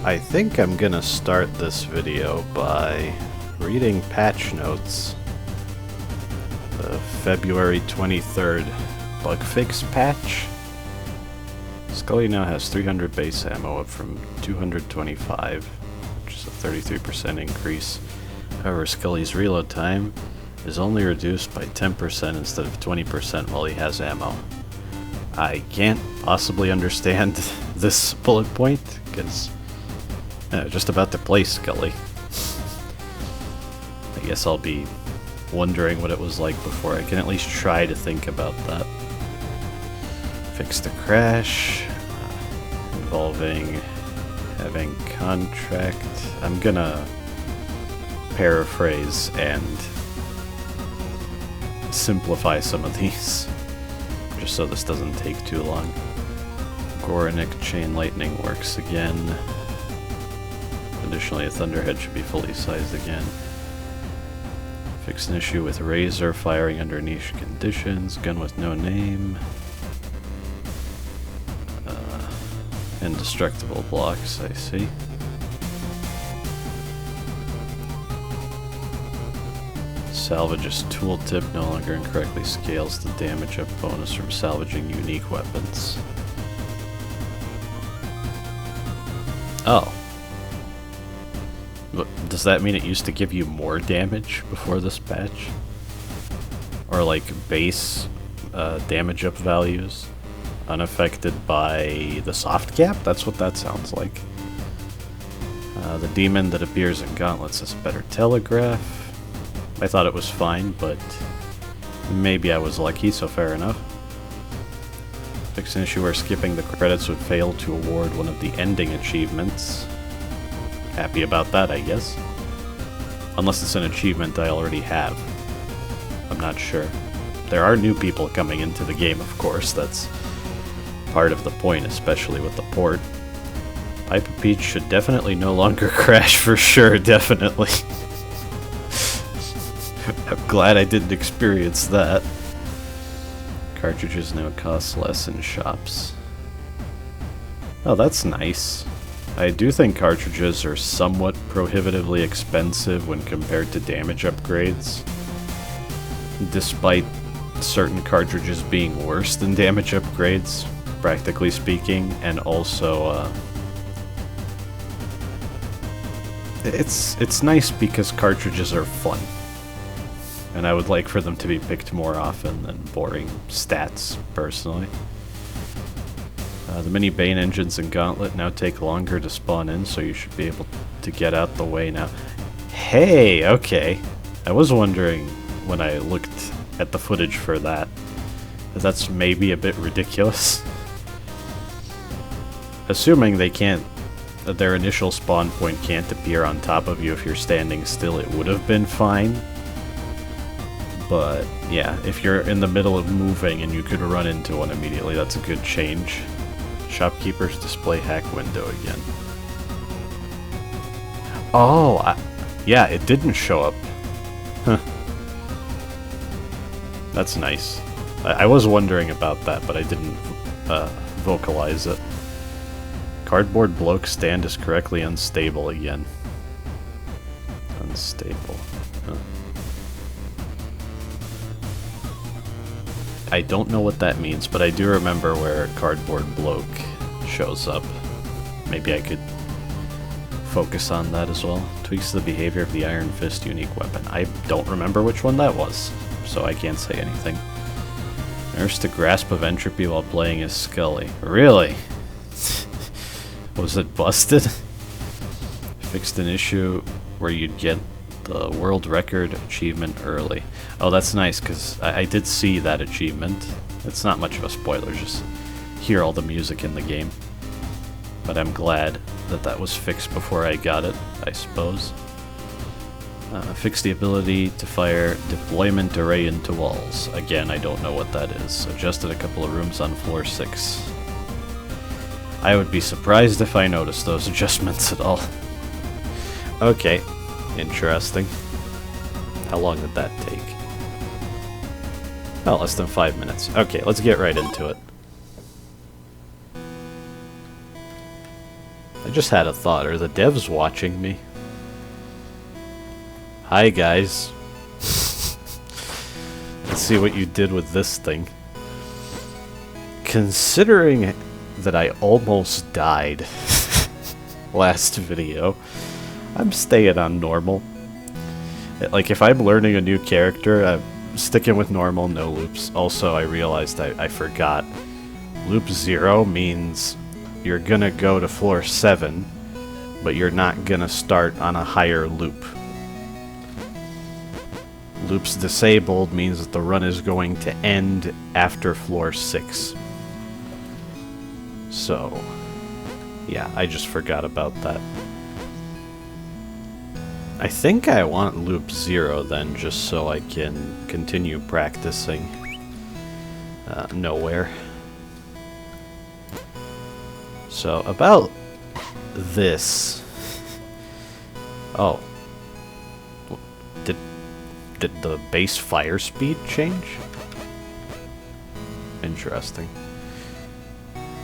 I think I'm gonna start this video by reading patch notes. The February 23rd bug fix patch. Skully now has 300 base ammo, up from 225, which is a 33% increase. However, Skully's reload time is only reduced by 10% instead of 20% while he has ammo. I can't possibly understand this bullet point, because just about to play Skully. I guess I'll be wondering what it was like before I can at least try to think about that. Fix the crash, involving having contract. I'm gonna paraphrase and simplify some of these, just so this doesn't take too long. Goronic chain lightning works again. Additionally, a thunderhead should be fully sized again. Fix an issue with razor firing under niche conditions. Gun with no name. Indestructible blocks, I see. Salvage's tooltip no longer incorrectly scales the damage up bonus from salvaging unique weapons. Oh. Does that mean it used to give you more damage before this patch? Or like base damage up values unaffected by the soft cap? That's what that sounds like. The demon that appears in Gauntlets has a better telegraph. I thought it was fine, but maybe I was lucky, so fair enough. Fix an issue where skipping the credits would fail to award one of the ending achievements. Happy about that, I guess. Unless it's an achievement I already have. I'm not sure. There are new people coming into the game, of course. That's part of the point, especially with the port. Pipe of Peach should definitely no longer crash for sure, definitely. I'm glad I didn't experience that. Cartridges now cost less in shops. Oh, that's nice. I do think cartridges are somewhat prohibitively expensive when compared to damage upgrades, despite certain cartridges being worse than damage upgrades, practically speaking, and also it's nice because cartridges are fun, and I would like for them to be picked more often than boring stats, personally. The mini Bane engines in Gauntlet now take longer to spawn in, so you should be able to get out the way now. Hey, okay. I was wondering when I looked at the footage for that, that's maybe a bit ridiculous. Assuming they can't, their initial spawn point can't appear on top of you if you're standing still, it would have been fine. But yeah, if you're in the middle of moving and you could run into one immediately, that's a good change. Shopkeeper's display hack window again. Oh, yeah, it didn't show up. Huh. That's nice. I was wondering about that, but I didn't vocalize it. Cardboard bloke stand is correctly unstable again. Unstable. Huh. I don't know what that means, but I do remember where Cardboard Bloke shows up. Maybe I could focus on that as well. Tweaks the behavior of the Iron Fist unique weapon. I don't remember which one that was, so I can't say anything. Nurse to grasp of entropy while playing as Skully. Really? Was it busted? Fixed an issue where you'd get the world record achievement early. Oh, that's nice, because I did see that achievement. It's not much of a spoiler, just hear all the music in the game. But I'm glad that that was fixed before I got it, I suppose. Fixed the ability to fire deployment array into walls. Again, I don't know what that is. Adjusted a couple of rooms on floor 6. I would be surprised if I noticed those adjustments at all. Okay. Interesting. How long did that take? Oh, less than 5 minutes. Okay, let's get right into it. I just had a thought. Are the devs watching me? Hi, guys. Let's see what you did with this thing. Considering that I almost died last video, I'm staying on normal. Like, if I'm learning a new character, I'm sticking with normal, no loops. Also, I realized I forgot. Loop 0 means you're gonna go to floor 7, but you're not gonna start on a higher loop. Loops disabled means that the run is going to end after floor 6. So, yeah, I just forgot about that. I think I want loop 0 then, just so I can continue practicing nowhere. So, about this... Oh. Did the base fire speed change? Interesting.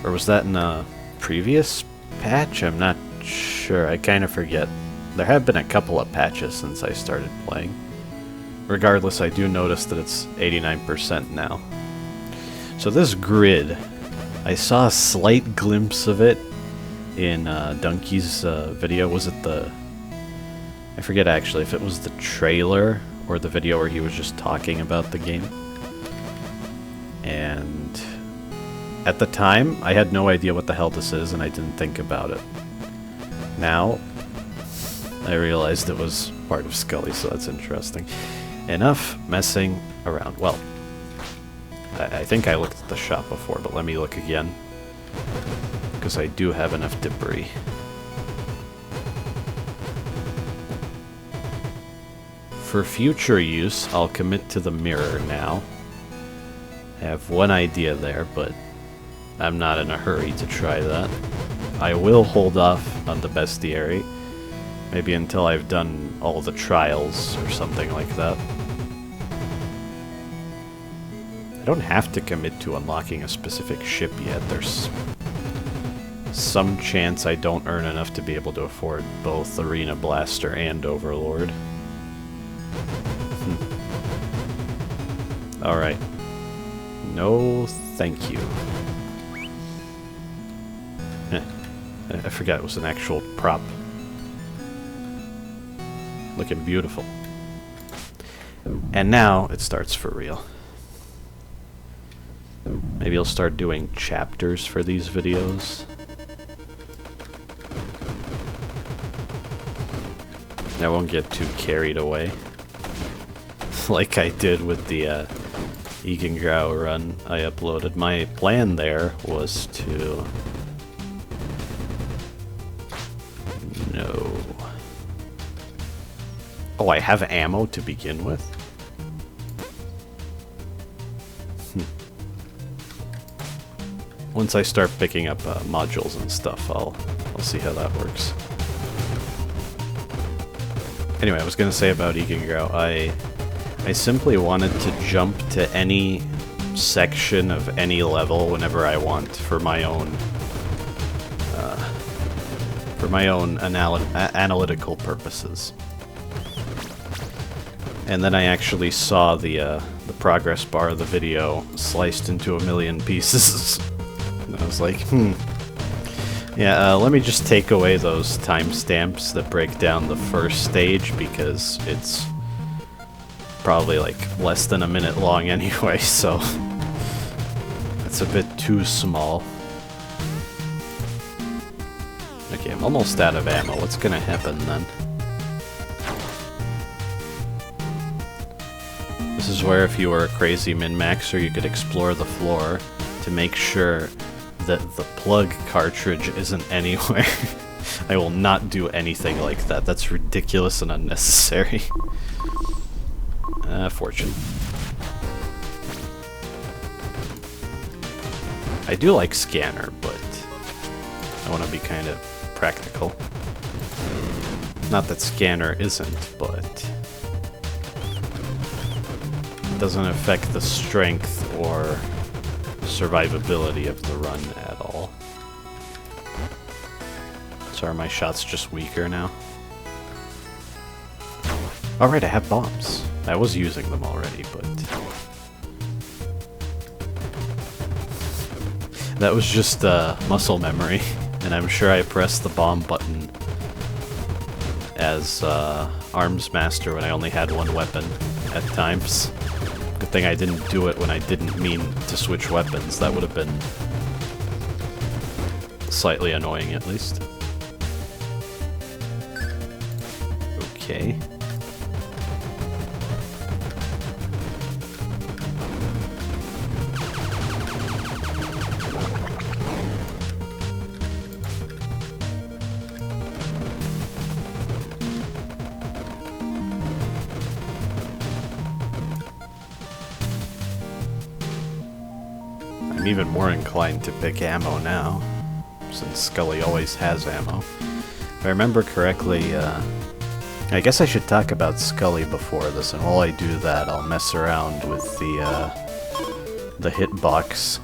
Or was that in a previous patch? I'm not sure. I kind of forget. There have been a couple of patches since I started playing. Regardless, I do notice that it's 89% now. So this grid, I saw a slight glimpse of it in Donkey's video. Was it the... I forget actually if it was the trailer or the video where he was just talking about the game. And at the time, I had no idea what the hell this is, and I didn't think about it. Now, I realized it was part of Skully, so that's interesting. Enough messing around. Well, I think I looked at the shop before, but let me look again. Because I do have enough debris. For future use, I'll commit to the mirror now. I have one idea there, but I'm not in a hurry to try that. I will hold off on the bestiary, maybe until I've done all the trials or something like that. I don't have to commit to unlocking a specific ship yet. There's some chance I don't earn enough to be able to afford both Arena Blaster and Overlord. Alright. No, thank you. I forgot it was an actual prop. Looking beautiful. And now it starts for real. Maybe I'll start doing chapters for these videos. I won't get too carried away. Like I did with the Egangrau run I uploaded. My plan there was to... No. Oh, I have ammo to begin with? Once I start picking up modules and stuff, I'll see how that works. Anyway, I was gonna say about Egangrau, I simply wanted to jump to any section of any level whenever I want for my own analytical purposes. And then I actually saw the progress bar of the video sliced into a million pieces. And I was like, yeah, let me just take away those timestamps that break down the first stage, because it's probably like less than a minute long anyway, so it's a bit too small. Okay, I'm almost out of ammo. What's gonna happen then? This is where, if you were a crazy min-maxer, you could explore the floor to make sure that the plug cartridge isn't anywhere. I will not do anything like that. That's ridiculous and unnecessary. Fortune. I do like scanner, but I want to be kind of practical. Not that scanner isn't, but it doesn't affect the strength or survivability of the run at all. So are my shots just weaker now? Alright, I have bombs. I was using them already, but... that was just muscle memory, and I'm sure I pressed the bomb button as Arms Master when I only had one weapon at times. Good thing I didn't do it when I didn't mean to switch weapons. That would have been slightly annoying, at least. Okay. I'm even more inclined to pick ammo now, since Skully always has ammo. If I remember correctly, I guess I should talk about Skully before this, and while I do that, I'll mess around with the hitbox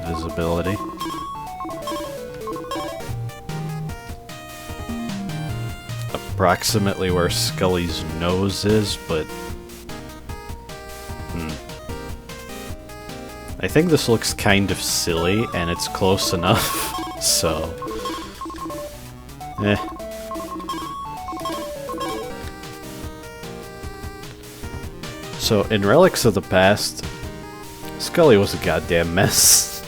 visibility. Approximately where Skully's nose is, but... I think this looks kind of silly, and it's close enough, so... eh. So, in Relics of the Past, Skully was a goddamn mess.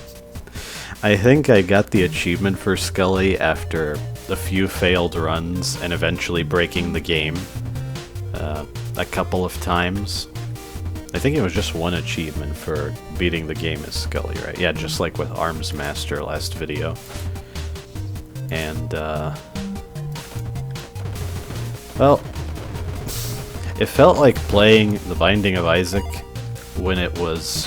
I think I got the achievement for Skully after a few failed runs and eventually breaking the game a couple of times. I think it was just one achievement for beating the game as Skully, right? Yeah, just like with Arms Master last video. And, well, it felt like playing The Binding of Isaac when it was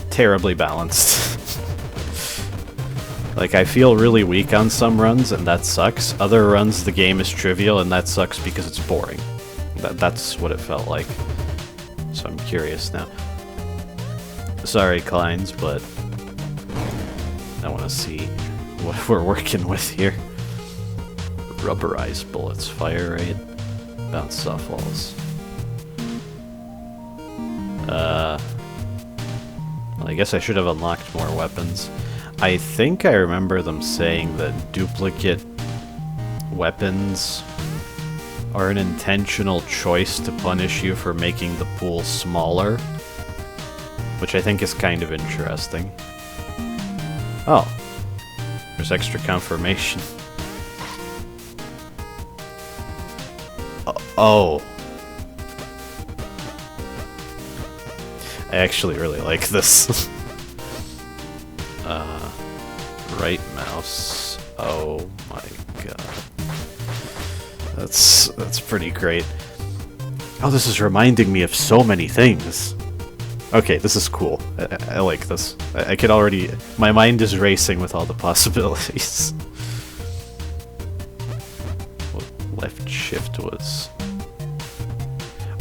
terribly balanced. Like, I feel really weak on some runs, and that sucks. Other runs, the game is trivial, and that sucks because it's boring. That's what it felt like. So I'm curious now. Sorry, Kleins, but I want to see what we're working with here. Rubberized bullets, fire rate, bounce off walls. Well, I guess I should have unlocked more weapons. I think I remember them saying that duplicate weapons are an intentional choice to punish you for making the pool smaller, which I think is kind of interesting. Oh, there's extra confirmation. Oh. I actually really like this. Right mouse. Oh my god. That's pretty great. Oh, this is reminding me of so many things. Okay, this is cool. I like this. I could already... my mind is racing with all the possibilities. What left shift was...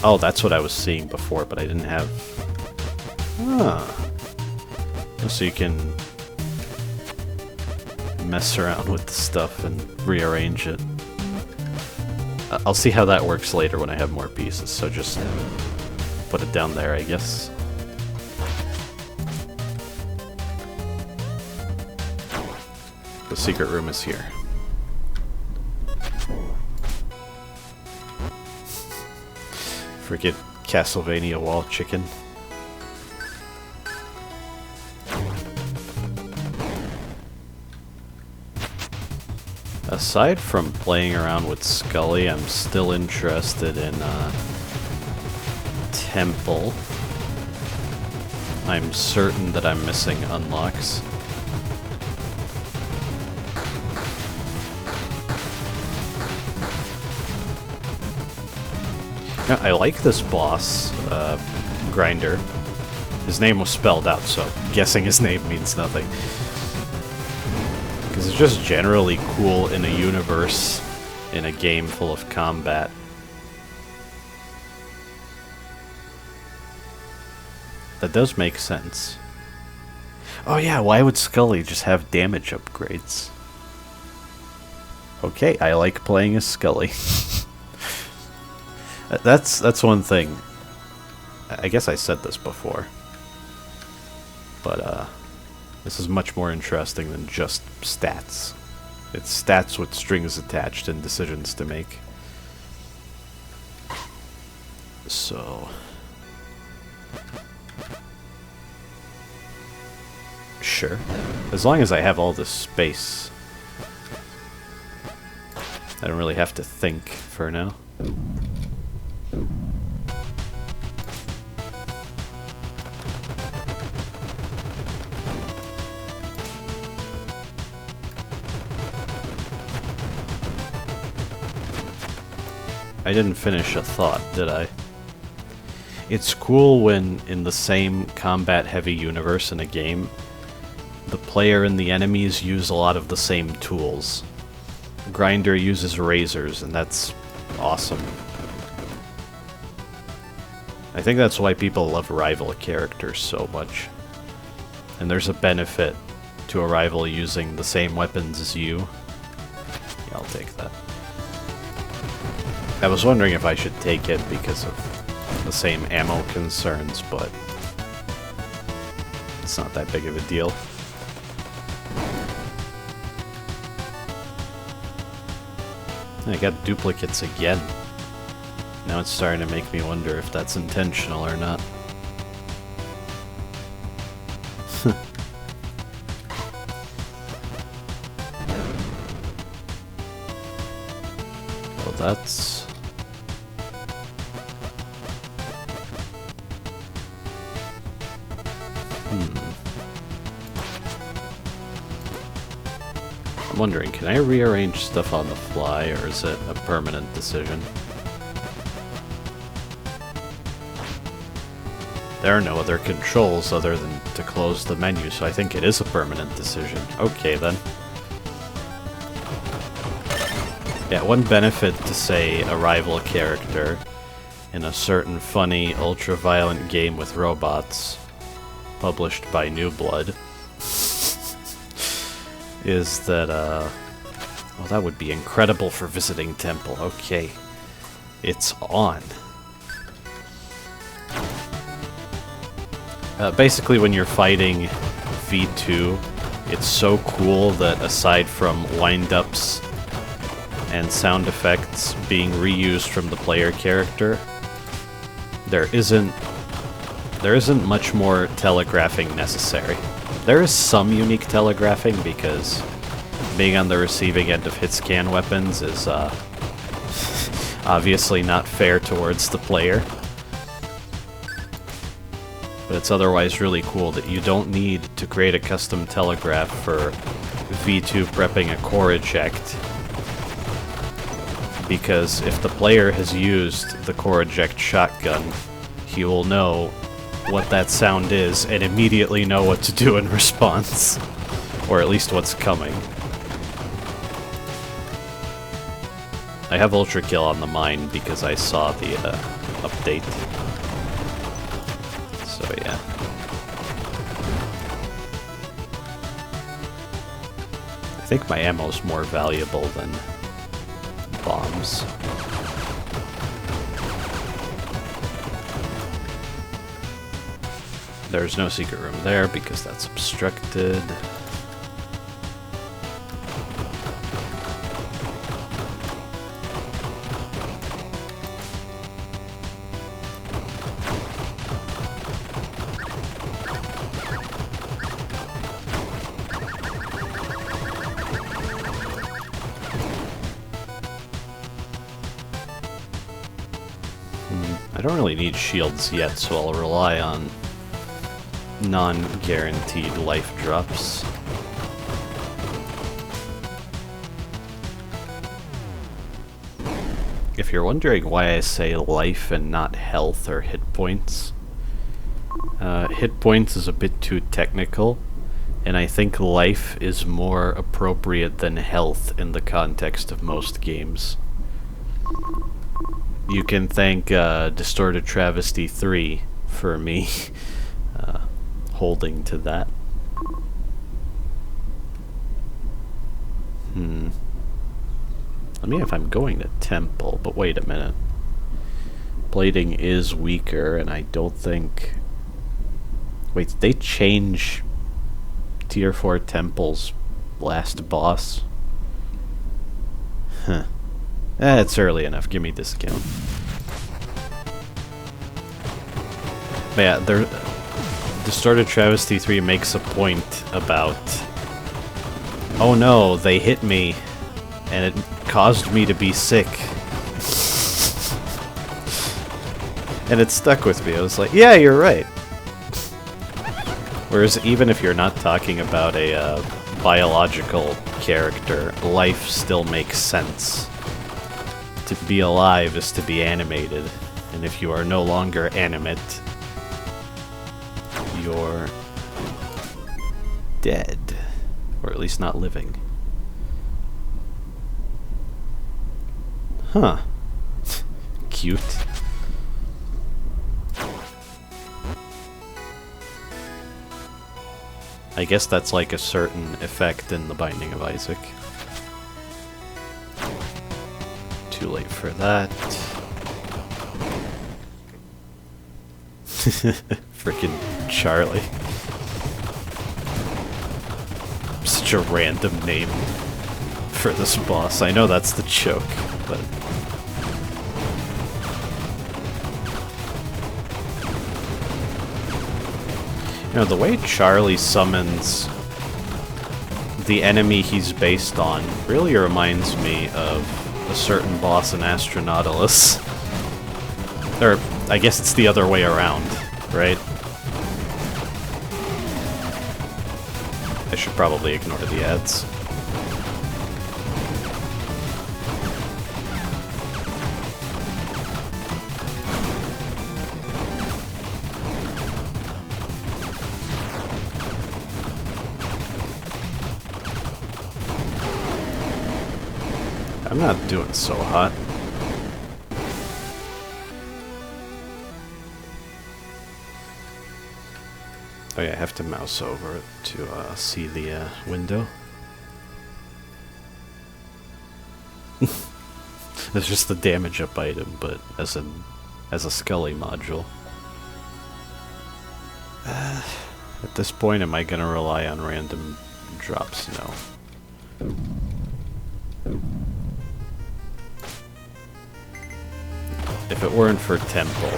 oh, that's what I was seeing before, but I didn't have... ah. So you can mess around with the stuff and rearrange it. I'll see how that works later when I have more pieces, so just put it down there, I guess. The secret room is here. Forget Castlevania wall chicken. Aside from playing around with Skully, I'm still interested in Temple. I'm certain that I'm missing unlocks. Yeah, I like this boss, Grinder. His name was spelled out, so guessing his name means nothing. Because it's just generally cool in a universe, in a game full of combat. That does make sense. Oh yeah, why would Skully just have damage upgrades? Okay, I like playing as Skully. That's one thing. I guess I said this before. But this is much more interesting than just stats. It's stats with strings attached and decisions to make. So... Sure. As long as I have all this space. I don't really have to think for now. I didn't finish a thought, did I? It's cool when, in the same combat-heavy universe in a game, the player and the enemies use a lot of the same tools. Grinder uses razors, and that's awesome. I think that's why people love rival characters so much. And there's a benefit to a rival using the same weapons as you. Yeah, I'll take that. I was wondering if I should take it because of the same ammo concerns, but it's not that big of a deal. I got duplicates again. Now it's starting to make me wonder if that's intentional or not. Well, that's... I'm wondering, can I rearrange stuff on the fly, or is it a permanent decision? There are no other controls other than to close the menu, so I think it is a permanent decision. Okay, then. Yeah, one benefit to, say, a rival character in a certain funny, ultra-violent game with robots, published by New Blood, is that, well, that would be incredible for visiting temple. Okay. It's on. Basically, when you're fighting V2, it's so cool that aside from wind-ups and sound effects being reused from the player character, there isn't much more telegraphing necessary. There is some unique telegraphing because being on the receiving end of hit-scan weapons is obviously not fair towards the player. But it's otherwise really cool that you don't need to create a custom telegraph for V2 prepping a core eject, because if the player has used the core eject shotgun, he will know what that sound is and immediately know what to do in response. Or at least what's coming. I have Ultra Kill on the mind because I saw the update. So yeah. I think my ammo's more valuable than bombs. There's no secret room there because that's obstructed. I don't really need shields yet, so I'll rely on non-guaranteed life drops. If you're wondering why I say life and not health or hit points, hit points is a bit too technical, and I think life is more appropriate than health in the context of most games. You can thank Distorted Travesty 3 for me holding to that. I mean, if I'm going to temple, but wait a minute. Blading is weaker, and I don't think... Wait, did they change Tier 4 temple's last boss? Huh. It's early enough. Give me discount. But yeah, Distorted Travesty 3 makes a point about... Oh no, they hit me, and it caused me to be sick. And it stuck with me. I was like, yeah, you're right. Whereas even if you're not talking about a biological character, life still makes sense. To be alive is to be animated. And if you are no longer animate, you're dead. Or at least not living. Huh. Cute. I guess that's like a certain effect in The Binding of Isaac. Too late for that. Frickin' Charlie. Such a random name for this boss. I know that's the joke, but... You know, the way Charlie summons the enemy he's based on really reminds me of a certain boss in Astronautilus. Or, I guess it's the other way around, right? I should probably ignore the ads. I'm not doing so hot. Oh yeah, I have to mouse over to see the window. It's just the damage up item, but as a Skully module. At this point, am I gonna rely on random drops? No. If it weren't for Temple,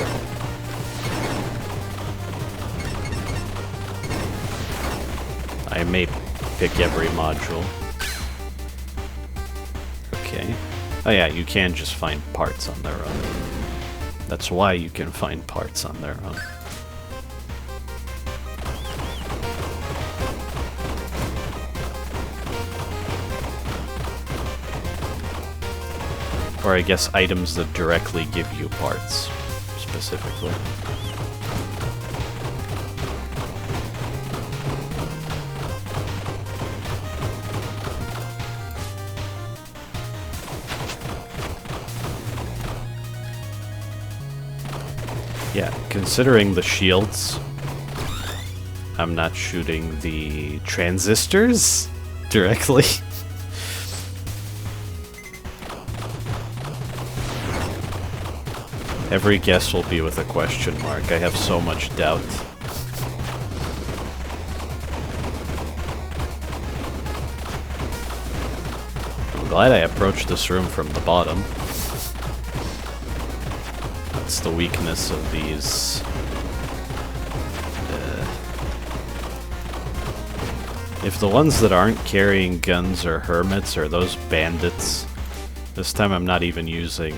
I may pick every module. Okay. Oh yeah, you can just find parts on their own. That's why you can find parts on their own. Or I guess items that directly give you parts, specifically. Yeah, considering the shields, I'm not shooting the transistors directly. Every guess will be with a question mark. I have so much doubt. I'm glad I approached this room from the bottom. That's the weakness of these. If the ones that aren't carrying guns are hermits or those bandits, this time I'm not even using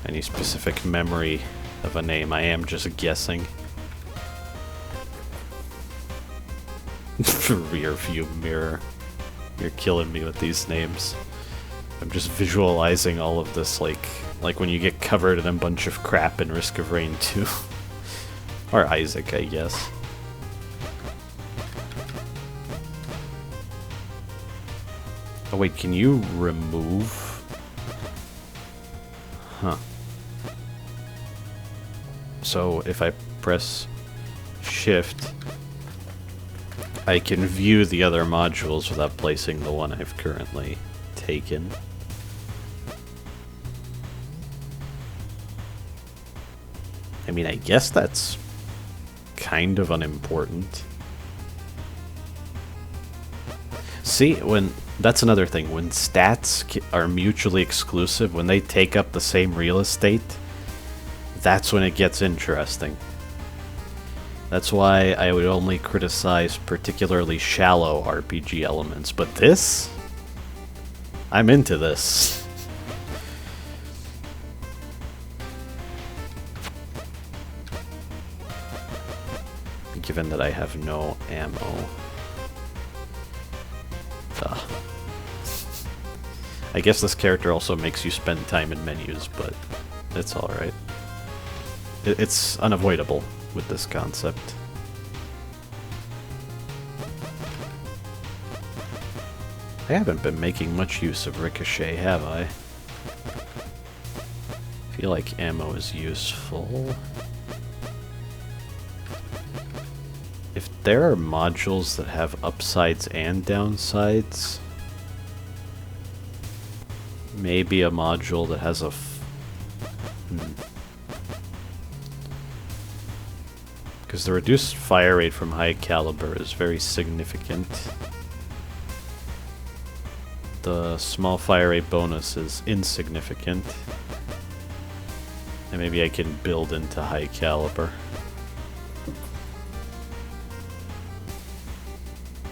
any specific memory of a name. I am just guessing. Rear view mirror. You're killing me with these names. I'm just visualizing all of this like when you get covered in a bunch of crap in Risk of Rain 2. Or Isaac, I guess. Oh wait, can you remove? Huh. So if I press Shift, I can view the other modules without placing the one I've currently taken. I mean, I guess that's kind of unimportant. See, that's another thing. When stats are mutually exclusive, when they take up the same real estate, that's when it gets interesting. That's why I would only criticize particularly shallow RPG elements. But this? I'm into this. Given that I have no ammo. I guess this character also makes you spend time in menus, but it's alright. It's unavoidable with this concept. I haven't been making much use of Ricochet, have I? I feel like ammo is useful. If there are modules that have upsides and downsides, maybe a module that has a because the reduced fire rate from high caliber is very significant. The small fire rate bonus is insignificant. And maybe I can build into high caliber.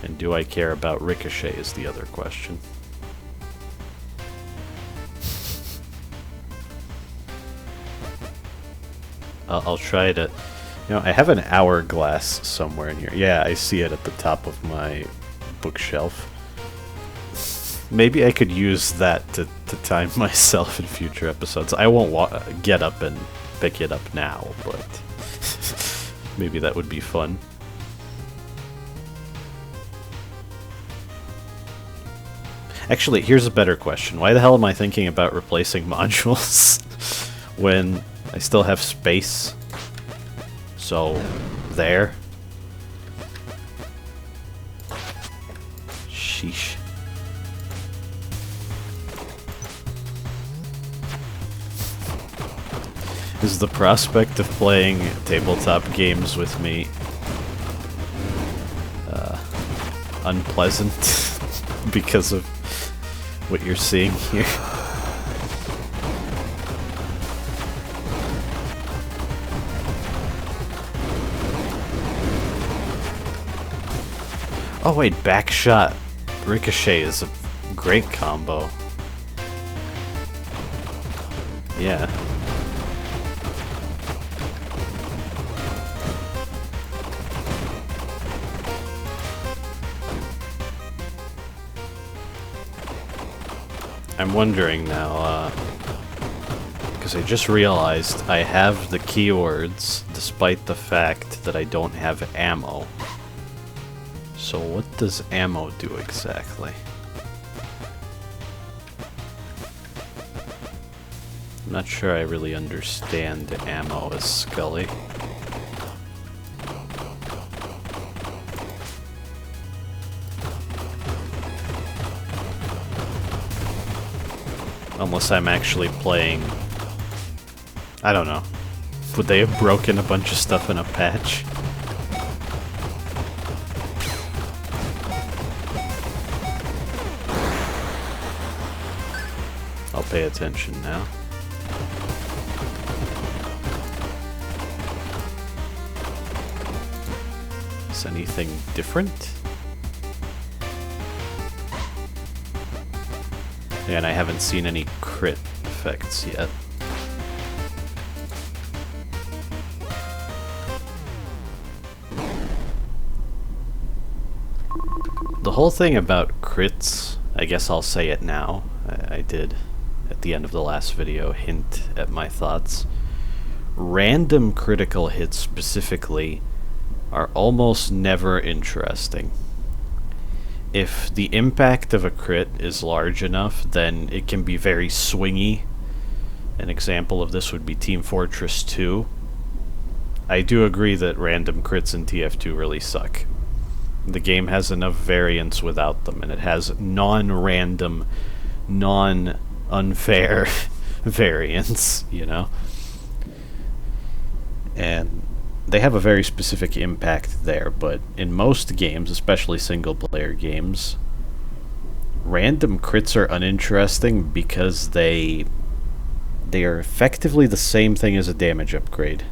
And do I care about Ricochet is the other question. I'll try to... You know, I have an hourglass somewhere in here. Yeah, I see it at the top of my bookshelf. Maybe I could use that to time myself in future episodes. I won't get up and pick it up now, but maybe that would be fun. Actually, here's a better question. Why the hell am I thinking about replacing modules when I still have space? So, there. Sheesh. Is the prospect of playing tabletop games with me unpleasant because of what you're seeing here? Oh wait, backshot Ricochet is a great combo. Yeah. I'm wondering now, because I just realized I have the keywords despite the fact that I don't have ammo. So what does ammo do exactly? I'm not sure I really understand ammo as Skully. Unless I'm actually playing... I don't know. Would they have broken a bunch of stuff in a patch? I'll pay attention now. Is anything different? And I haven't seen any crit effects yet. The whole thing about crits, I guess I'll say it now. I did, at the end of the last video, hint at my thoughts. Random critical hits specifically are almost never interesting. If the impact of a crit is large enough, then it can be very swingy. An example of this would be Team Fortress 2. I do agree that random crits in TF2 really suck. The game has enough variance without them, and it has non-random non-unfair variants, you know? And they have a very specific impact there, but in most games, especially single-player games, random crits are uninteresting because they are effectively the same thing as a damage upgrade.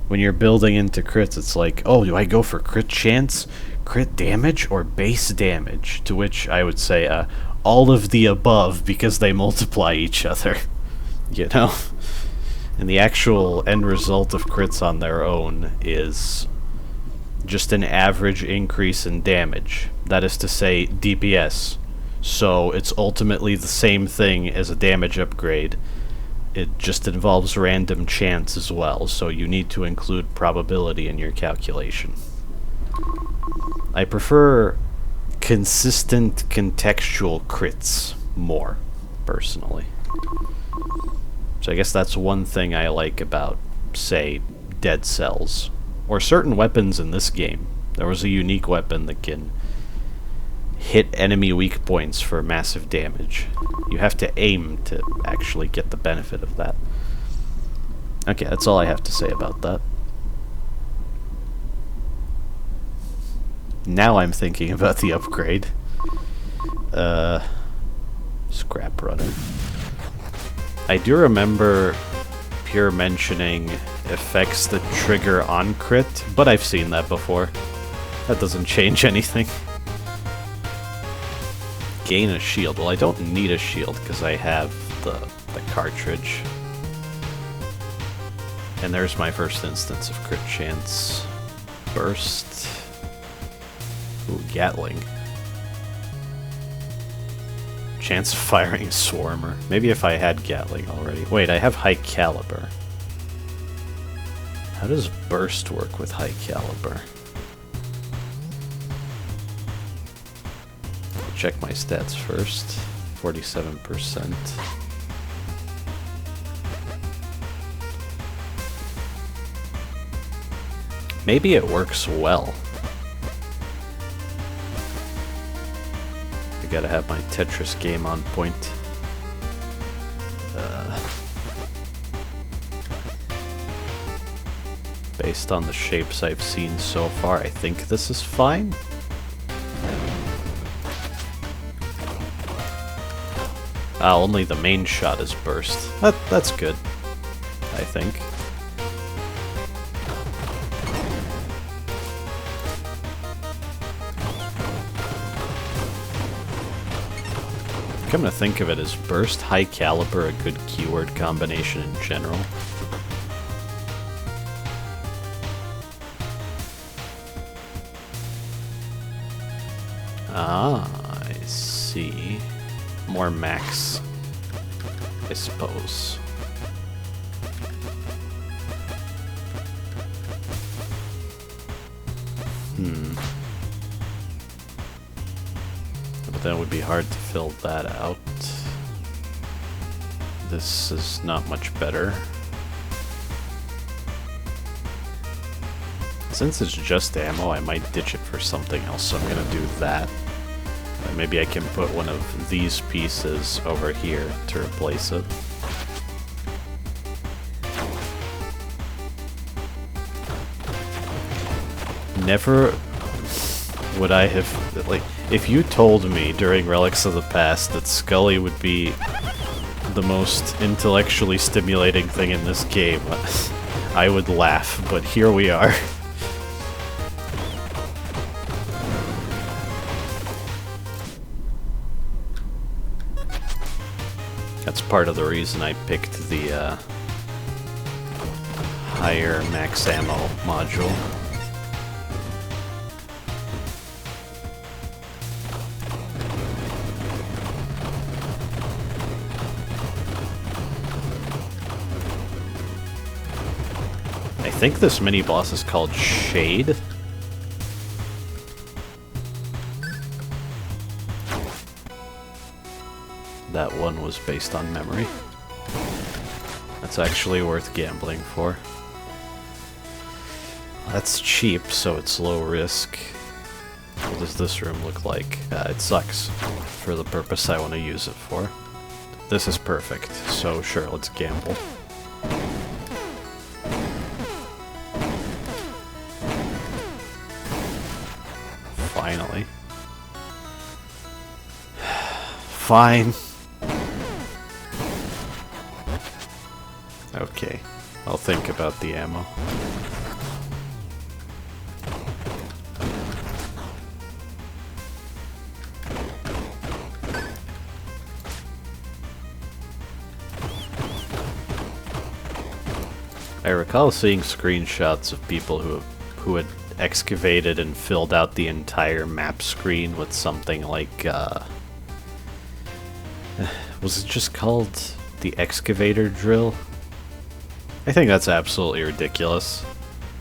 When you're building into crits, it's like, oh, do I go for crit chance, crit damage, or base damage? To which I would say, all of the above, because they multiply each other, you know? And the actual end result of crits on their own is just an average increase in damage. That is to say, DPS. So it's ultimately the same thing as a damage upgrade. It just involves random chance as well, so you need to include probability in your calculation. I prefer consistent contextual crits more, personally. So I guess that's one thing I like about, say, Dead Cells. Or certain weapons in this game. There was a unique weapon that can hit enemy weak points for massive damage. You have to aim to actually get the benefit of that. Okay, that's all I have to say about that. Now I'm thinking about the upgrade. Scrap runner. I do remember Pure mentioning effects that trigger on crit, but I've seen that before. That doesn't change anything. Gain a shield. Well, I don't need a shield because I have the cartridge. And there's my first instance of crit chance. Burst. Ooh, Gatling. Chance of firing a Swarmer. Maybe if I had Gatling already. Wait, I have High Caliber. How does Burst work with High Caliber? Check my stats first. 47%. Maybe it works well. I gotta have my Tetris game on point. Based on the shapes I've seen so far, I think this is fine. Only the main shot is burst. That's good, I think. Come to think of it, is burst, high caliber a good keyword combination in general? Ah, I see. More max, I suppose. But that would be hard to fill that out. This is not much better. Since it's just ammo, I might ditch it for something else, so I'm gonna do that. And maybe I can put one of these pieces over here to replace it. Never would I have, like, if you told me during Relics of the Past that Skully would be the most intellectually stimulating thing in this game, I would laugh, but here we are. That's part of the reason I picked the higher max ammo module. I think this mini-boss is called Shade. That one was based on memory. That's actually worth gambling for. That's cheap, so it's low risk. What does this room look like? It sucks for the purpose I want to use it for. This is perfect, so sure, let's gamble. Finally. Fine. Okay, I'll think about the ammo. I recall seeing screenshots of people who had excavated and filled out the entire map screen with something like, was it just called the excavator drill? I think that's absolutely ridiculous.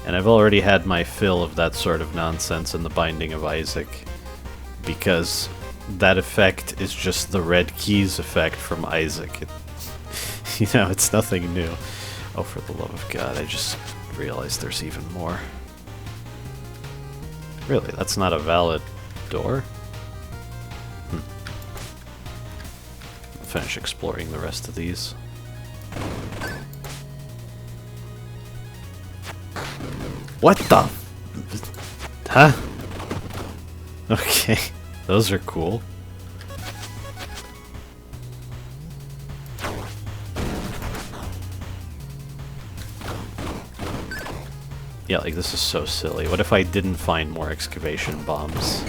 And I've already had my fill of that sort of nonsense in The Binding of Isaac, because that effect is just the red keys effect from Isaac. You know, it's nothing new. Oh, for the love of God, I just realized there's even more. Really, that's not a valid door? I'll finish exploring the rest of these. What the? Huh? Okay, those are cool. Yeah, like, this is so silly. What if I didn't find more excavation bombs?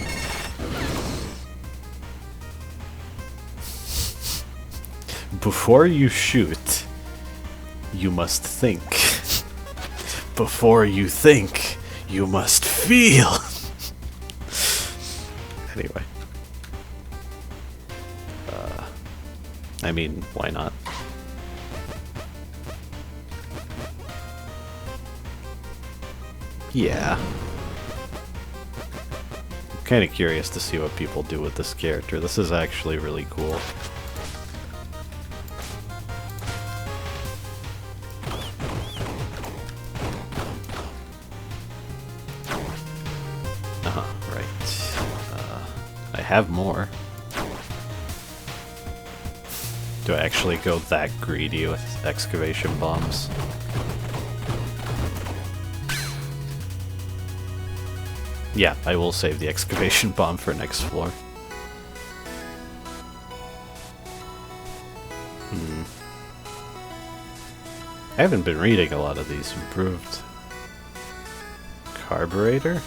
Before you shoot, you must think. Before you think, you must feel. Anyway. I mean, why not? Yeah. I'm kind of curious to see what people do with this character. This is actually really cool. I have more. Do I actually go that greedy with excavation bombs? Yeah, I will save the excavation bomb for next floor. I haven't been reading a lot of these improved. Carburetor?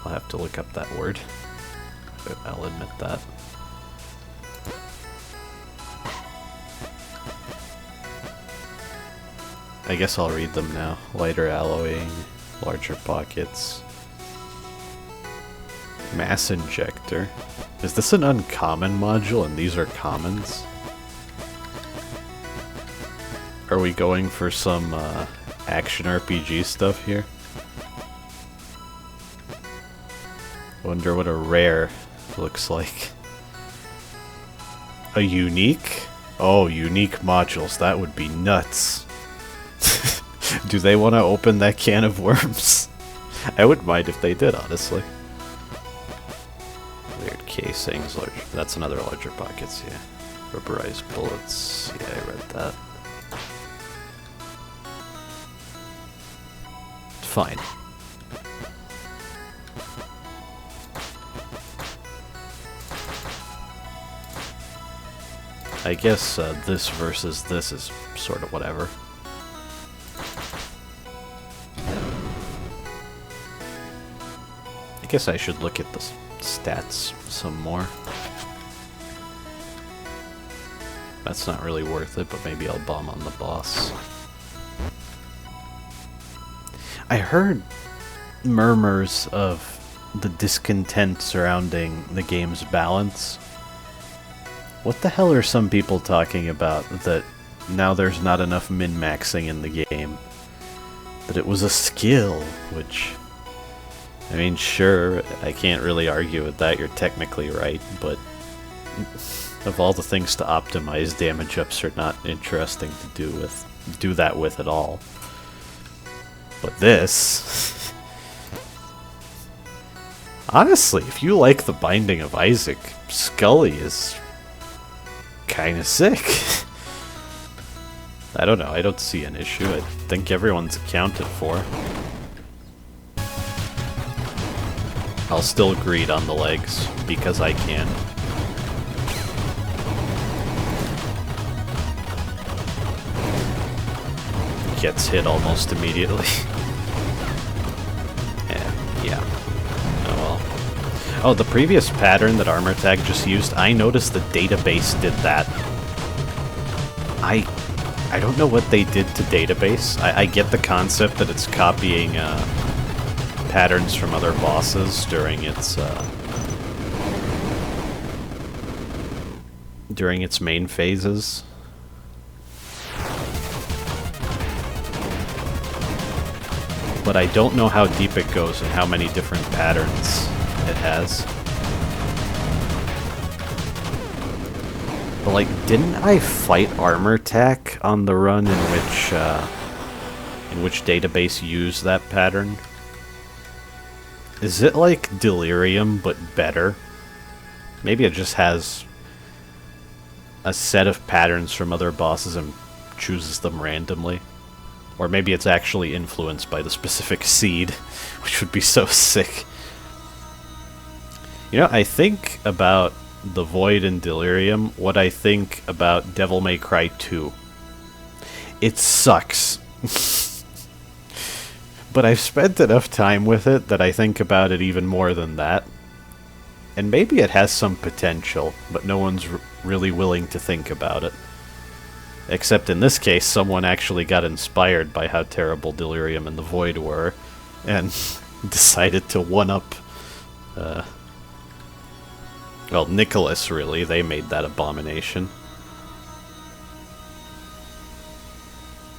I'll have to look up that word. But I'll admit that. I guess I'll read them now. Lighter alloying, larger pockets. Mass injector. Is this an uncommon module and these are commons? Are we going for some action RPG stuff here? Wonder what a rare looks like. A unique? Oh, unique modules. That would be nuts. Do they want to open that can of worms? I wouldn't mind if they did, honestly. Weird casings. Large. That's another larger pockets, yeah. Rubberized bullets. Yeah, I read that. Fine. I guess this versus this is sort of whatever. I guess I should look at the stats some more. That's not really worth it, but maybe I'll bomb on the boss. I heard murmurs of the discontent surrounding the game's balance. What the hell are some people talking about? That now there's not enough min-maxing in the game. That it was a skill, which... I mean, sure, I can't really argue with that, you're technically right, but... Of all the things to optimize, damage ups are not interesting to do that with at all. But this... Honestly, if you like The Binding of Isaac, Skully is kind of sick. I don't know, I don't see an issue. I think everyone's accounted for. I'll still greed on the legs, because I can. Gets hit almost immediately. Yeah. Oh well. Oh, the previous pattern that Armor Tag just used, I noticed the database did that. I don't know what they did to database. I get the concept that it's copying patterns from other bosses during its main phases. But I don't know how deep it goes and how many different patterns it has. But like, didn't I fight Armor Tack on the run in which database used that pattern? Is it like Delirium but better? Maybe it just has a set of patterns from other bosses and chooses them randomly. Or maybe it's actually influenced by the specific seed, which would be so sick. You know, I think about the Void and Delirium what I think about Devil May Cry 2. It sucks. But I've spent enough time with it that I think about it even more than that. And maybe it has some potential, but no one's really willing to think about it. Except in this case, someone actually got inspired by how terrible Delirium and the Void were, and decided to one-up... well, Nicholas, really. They made that abomination.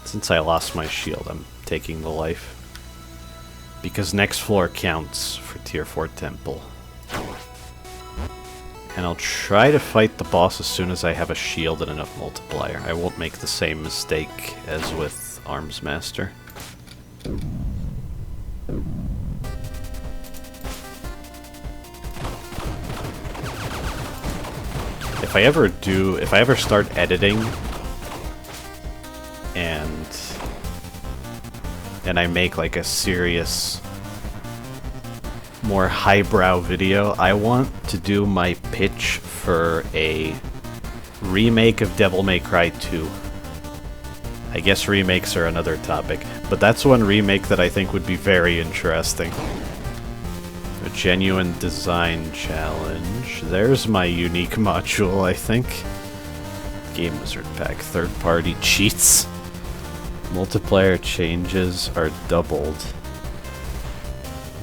Since I lost my shield, I'm taking the life. Because next floor counts for Tier 4 Temple. And I'll try to fight the boss as soon as I have a shield and enough multiplier. I won't make the same mistake as with Arms Master. If I ever start editing and I make like a serious, more highbrow video, I want to do my pitch for a remake of Devil May Cry 2. I guess remakes are another topic, but that's one remake that I think would be very interesting. A genuine design challenge. There's my unique module, I think. Game Wizard Pack, third-party cheats. Multiplayer changes are doubled.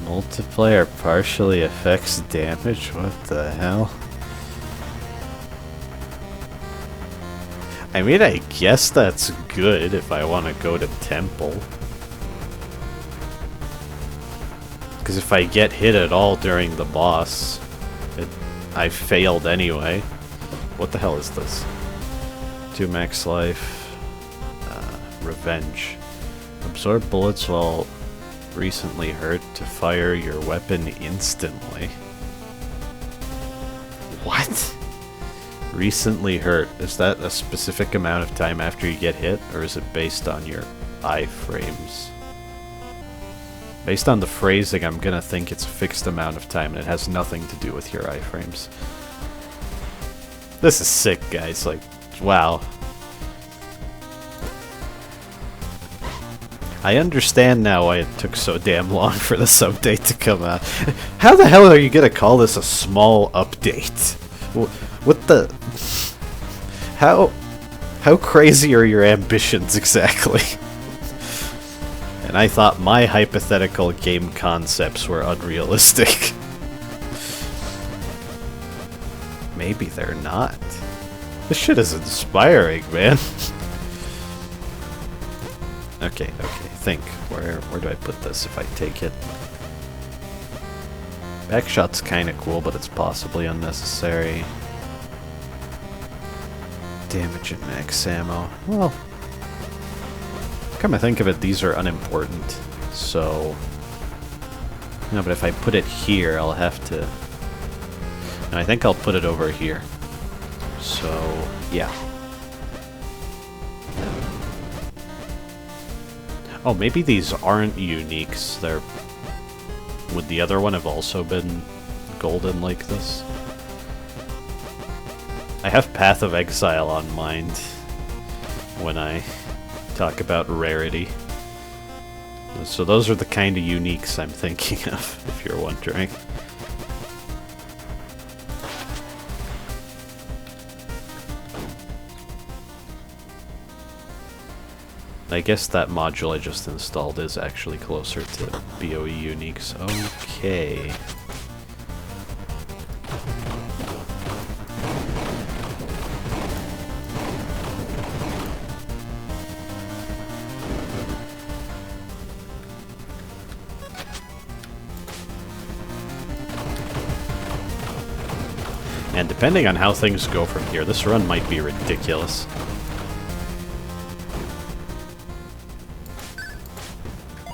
Multiplayer partially affects damage? What the hell? I mean, I guess that's good if I want to go to Temple. Because if I get hit at all during the boss, I failed anyway. What the hell is this? 2 max life. Revenge. Absorb bullets while recently hurt to fire your weapon instantly. What? Recently hurt. Is that a specific amount of time after you get hit, or is it based on your iframes? Based on the phrasing, I'm gonna think it's a fixed amount of time and it has nothing to do with your iframes. This is sick, guys. Like, wow. I understand now why it took so damn long for this update to come out. How the hell are you gonna call this a small update? What the... How crazy are your ambitions exactly? And I thought my hypothetical game concepts were unrealistic. Maybe they're not. This shit is inspiring, man. Okay, think. Where do I put this if I take it? Backshot's kinda cool, but it's possibly unnecessary. Damage and max ammo. Well, come to think of it, these are unimportant, so... No, but if I put it here, I'll have to... No, I think I'll put it over here. So, yeah. Oh, maybe these aren't uniques. They're... Would the other one have also been golden like this? I have Path of Exile on mind when I talk about rarity. So those are the kind of uniques I'm thinking of, if you're wondering. I guess that module I just installed is actually closer to BOE uniques. Okay. And depending on how things go from here, this run might be ridiculous.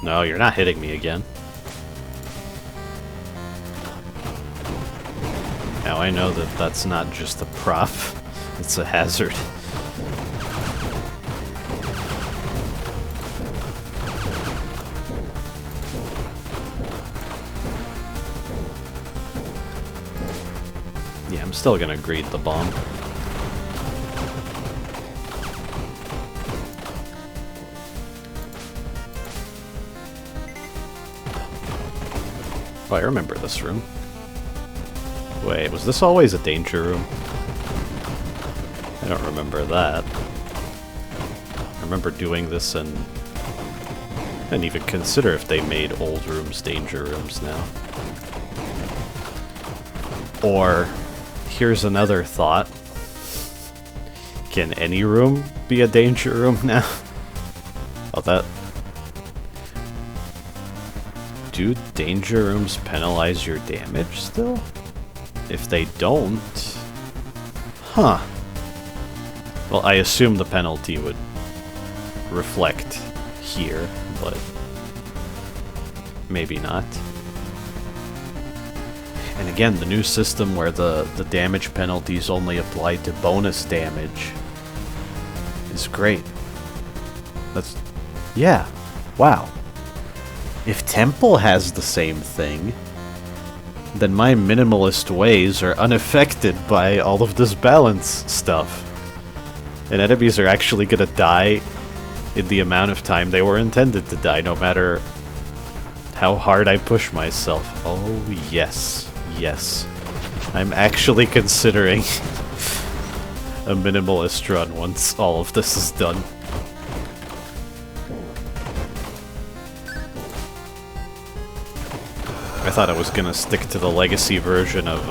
No, you're not hitting me again. Now I know that that's not just a prop, it's a hazard. Yeah, I'm still gonna greet the bomb. Oh, I remember this room. Wait, was this always a danger room? I don't remember that. I remember doing this and I didn't even consider if they made old rooms danger rooms now. Or, here's another thought. Can any room be a danger room now? Oh, that... Do danger rooms penalize your damage still? If they don't... Huh. Well, I assume the penalty would reflect here, but maybe not. And again, the new system where the damage penalties only apply to bonus damage is great. That's... yeah. Wow. If Temple has the same thing, then my minimalist ways are unaffected by all of this balance stuff. And enemies are actually gonna die in the amount of time they were intended to die, no matter how hard I push myself. Oh, yes. Yes. I'm actually considering a minimalist run once all of this is done. I thought I was gonna stick to the legacy version of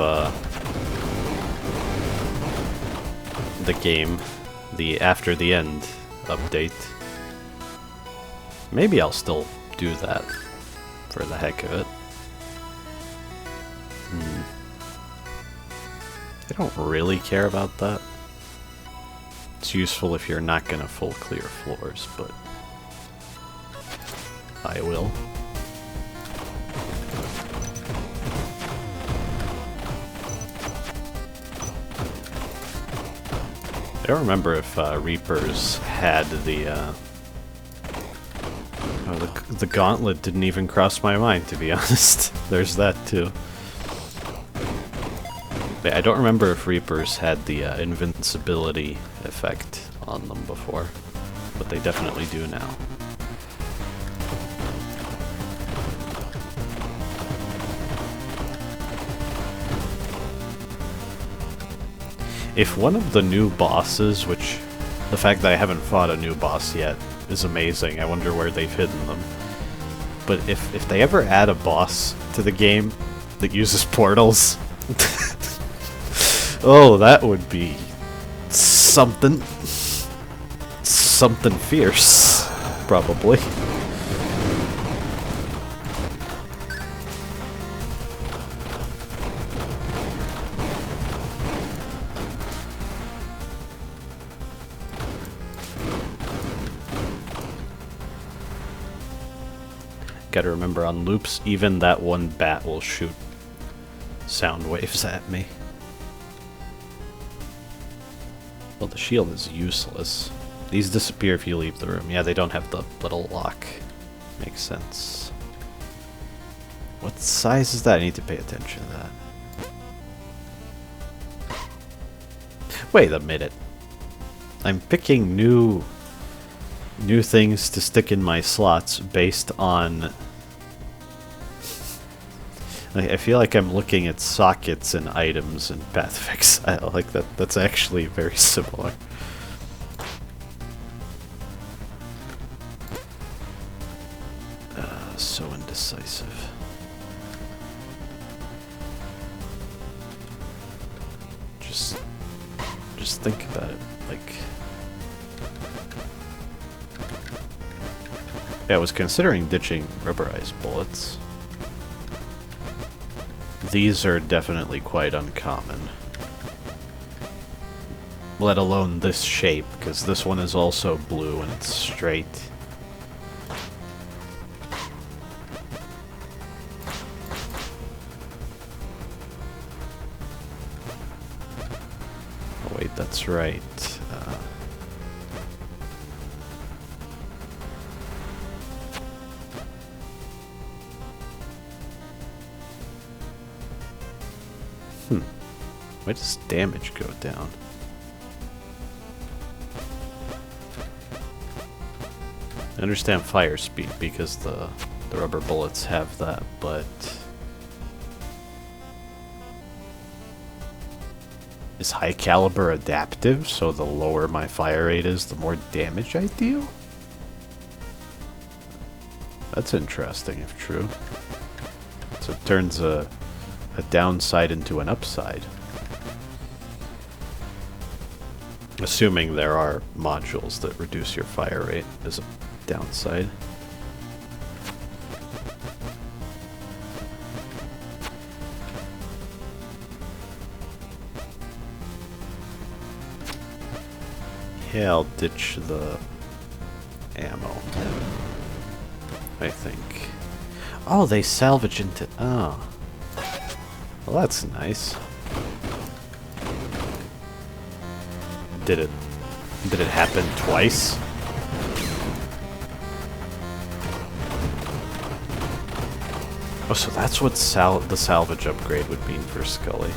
the game, the After the End update. Maybe I'll still do that for the heck of it. I don't really care about that. It's useful if you're not gonna full clear floors, but I will. I don't remember if Reapers had the the Gauntlet didn't even cross my mind, to be honest. There's that too. But I don't remember if Reapers had the invincibility effect on them before, but they definitely do now. If one of the new bosses, which the fact that I haven't fought a new boss yet is amazing, I wonder where they've hidden them. But if they ever add a boss to the game that uses portals, oh, that would be something. Something fierce, probably. Gotta remember, on loops, even that one bat will shoot sound waves at me. Well, the shield is useless. These disappear if you leave the room. Yeah, they don't have the little lock. Makes sense. What size is that? I need to pay attention to that. Wait a minute. I'm picking new things to stick in my slots based on... I feel like I'm looking at sockets and items and pathfix. I like that. That's actually very similar. So indecisive. Just think about it. Like, yeah, I was considering ditching rubberized bullets. These are definitely quite uncommon. Let alone this shape, because this one is also blue and it's straight. Oh wait, that's right. Why does damage go down? I understand fire speed because the rubber bullets have that, but is high caliber adaptive, so the lower my fire rate is, the more damage I deal? That's interesting if true. So it turns a downside into an upside. Assuming there are modules that reduce your fire rate as a downside. Yeah, I'll ditch the ammo, I think. Oh, they salvage into... Oh. Well, that's nice. Did it happen twice? Oh, so that's what the salvage upgrade would mean for Skully.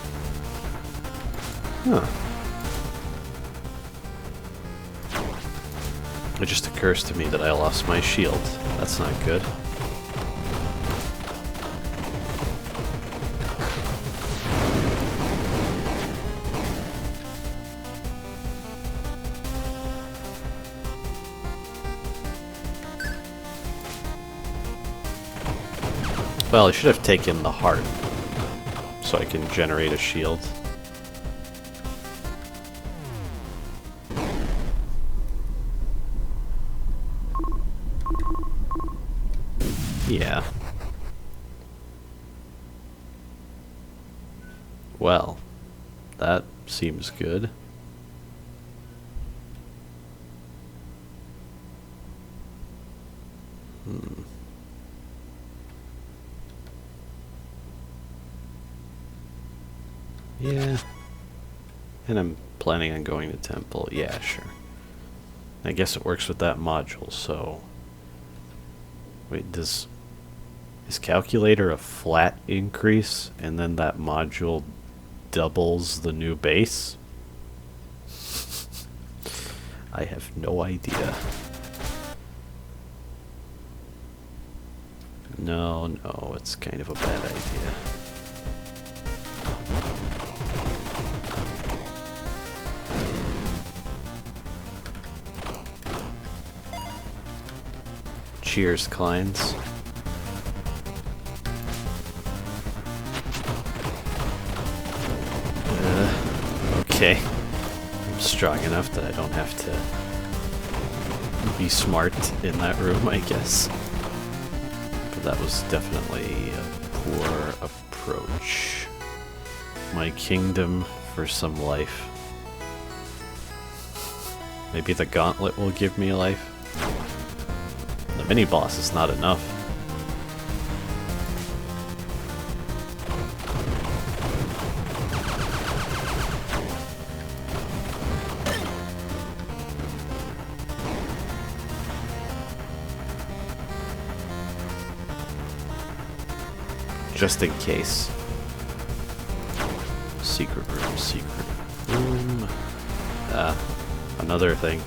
Huh. It just occurs to me that I lost my shield. That's not good. Well, I should have taken the heart, so I can generate a shield. Yeah. Well, that seems good. Yeah. And I'm planning on going to temple. Yeah, sure. I guess it works with that module, so... Wait, is calculator a flat increase, and then that module doubles the new base? I have no idea. No, it's kind of a bad idea. Cheers, clients. Okay. I'm strong enough that I don't have to be smart in that room, I guess. But that was definitely a poor approach. My kingdom for some life. Maybe the Gauntlet will give me a life. The mini-boss is not enough. just in case. Secret room, secret room. Another thing.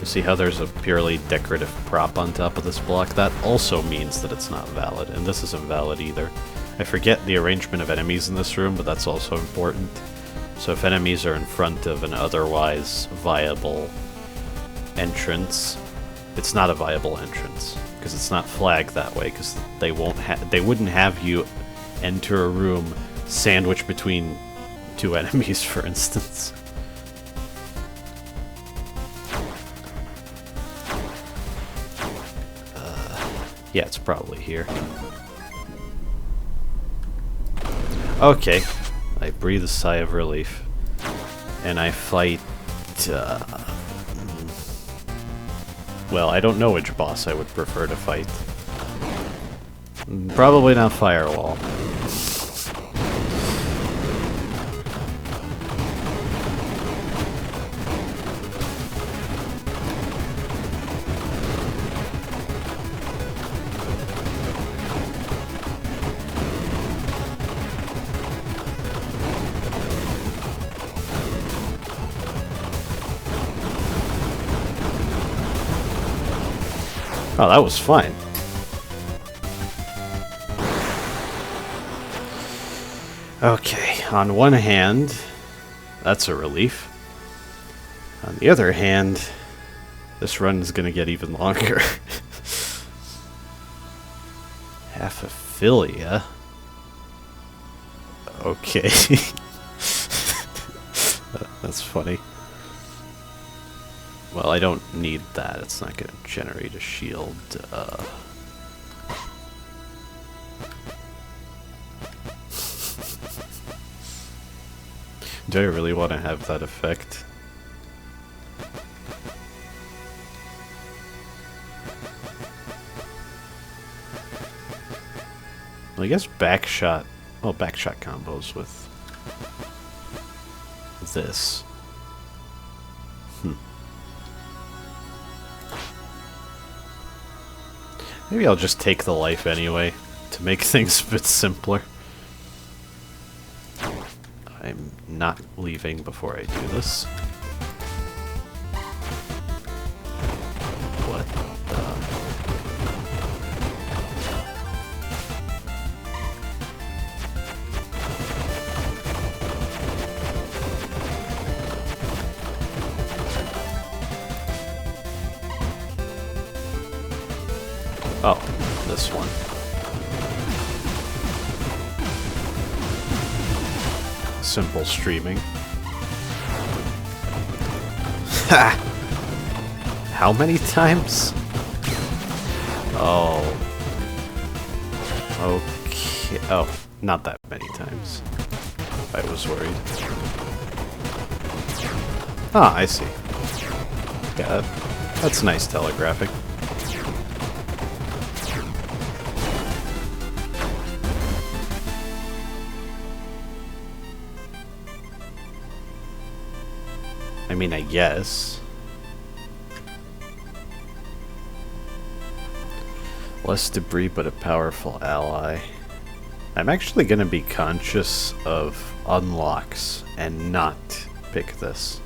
You see how there's a purely decorative prop on top of this block? That also means that it's not valid, and this isn't valid either. I forget the arrangement of enemies in this room, but that's also important. So if enemies are in front of an otherwise viable entrance, it's not a viable entrance, because it's not flagged that way, because they wouldn't have you enter a room sandwiched between two enemies, for instance. Yeah, it's probably here. Okay. I breathe a sigh of relief. And I fight... well, I don't know which boss I would prefer to fight. Probably not Firewall. Oh, that was fine. Okay, on one hand, that's a relief. On the other hand, this run is gonna get even longer. Half Aphilia. Okay. That's funny. Well, I don't need that. It's not going to generate a shield. Do I really want to have that effect? Well, I guess backshot... well, backshot combos with this. Maybe I'll just take the life anyway, to make things a bit simpler. I'm not leaving before I do this. What oh, this one. Simple streaming. Ha! How many times? Oh. Okay. Oh, not that many times. I was worried. Ah, I see. Yeah, that's nice telegraphing. I mean, I guess. Less debris, but a powerful ally. I'm actually going to be conscious of unlocks and not pick this.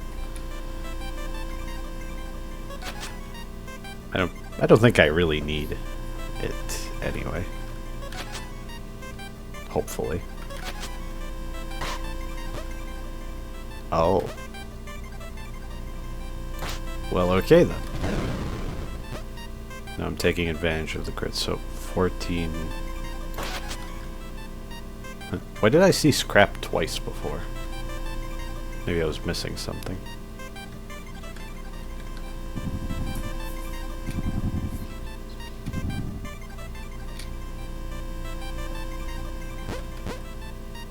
I don't think I really need it anyway. Hopefully. Oh. Well, okay then. Now I'm taking advantage of the crit, so 14... Why did I see scrap twice before? Maybe I was missing something.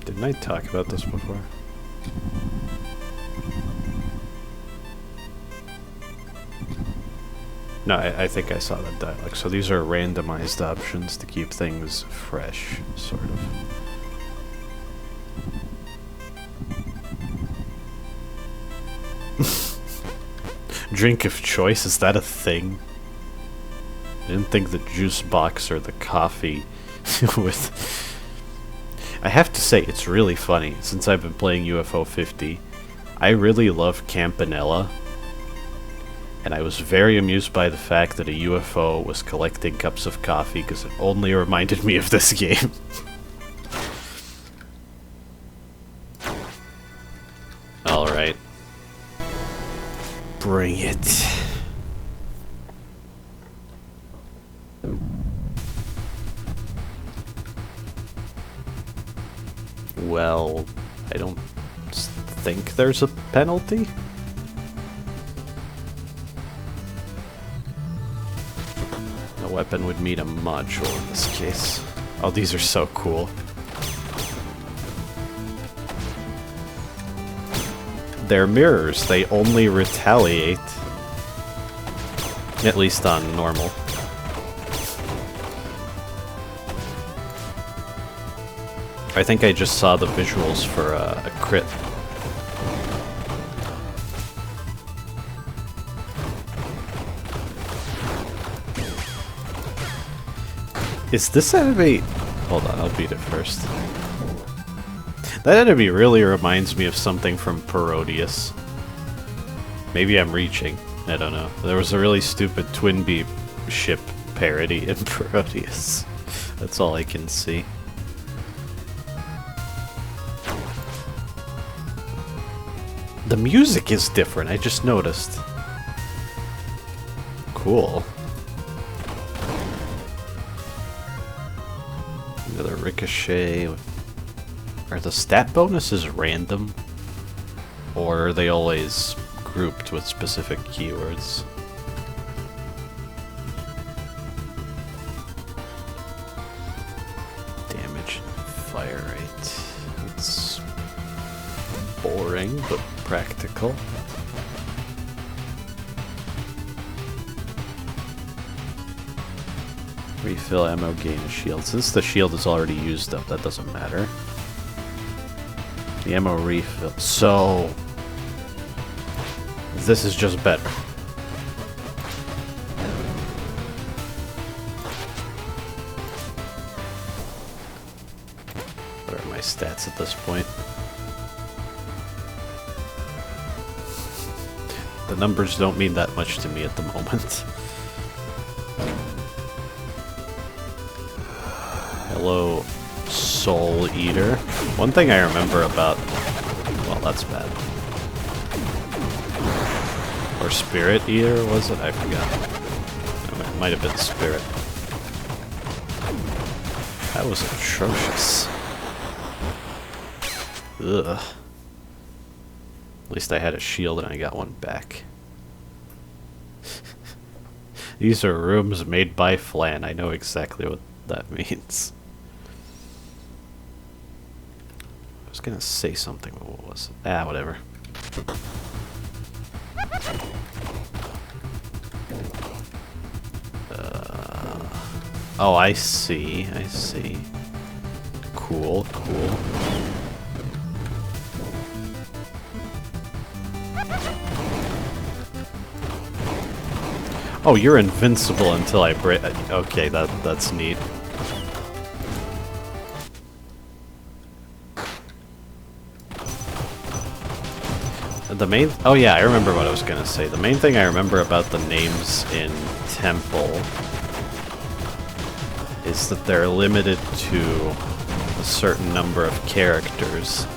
Didn't I talk about this before? No, I think I saw that dialogue. So these are randomized options to keep things fresh, sort of. Drink of choice, is that a thing? I didn't think the juice box or the coffee with I have to say, it's really funny. Since I've been playing UFO 50, I really love Campanella. And I was very amused by the fact that a UFO was collecting cups of coffee because it only reminded me of this game. Alright. Bring it. Well, I don't think there's a penalty. A weapon would mean a module in this case. Oh, these are so cool. They're mirrors. They only retaliate. At least on normal. I think I just saw the visuals for a crit. Is this enemy... Hold on, I'll beat it first. That enemy really reminds me of something from Parodius. Maybe I'm reaching. I don't know. There was a really stupid Twin Bee ship parody in Parodius. That's all I can see. The music is different, I just noticed. Cool. Another ricochet. Are the stat bonuses random? Or are they always grouped with specific keywords? Damage, fire rate. It's boring, but practical. Refill ammo, gain a shield. Since the shield is already used up, that doesn't matter. The ammo refill. So... this is just better. What are my stats at this point? The numbers don't mean that much to me at the moment. Hello, Soul Eater. One thing I remember about... well, that's bad. Or Spirit Eater, was it? I forgot. It might have been Spirit. That was atrocious. Ugh. At least I had a shield and I got one back. These are rooms made by Flan. I know exactly what that means. I was gonna say something, but what was it? Ah, whatever. Oh, I see. I see. Cool, cool. Oh, you're invincible until I break. Okay, that's neat. The main... oh yeah, I remember what I was gonna say. The main thing I remember about the names in Temple is that they're limited to a certain number of characters.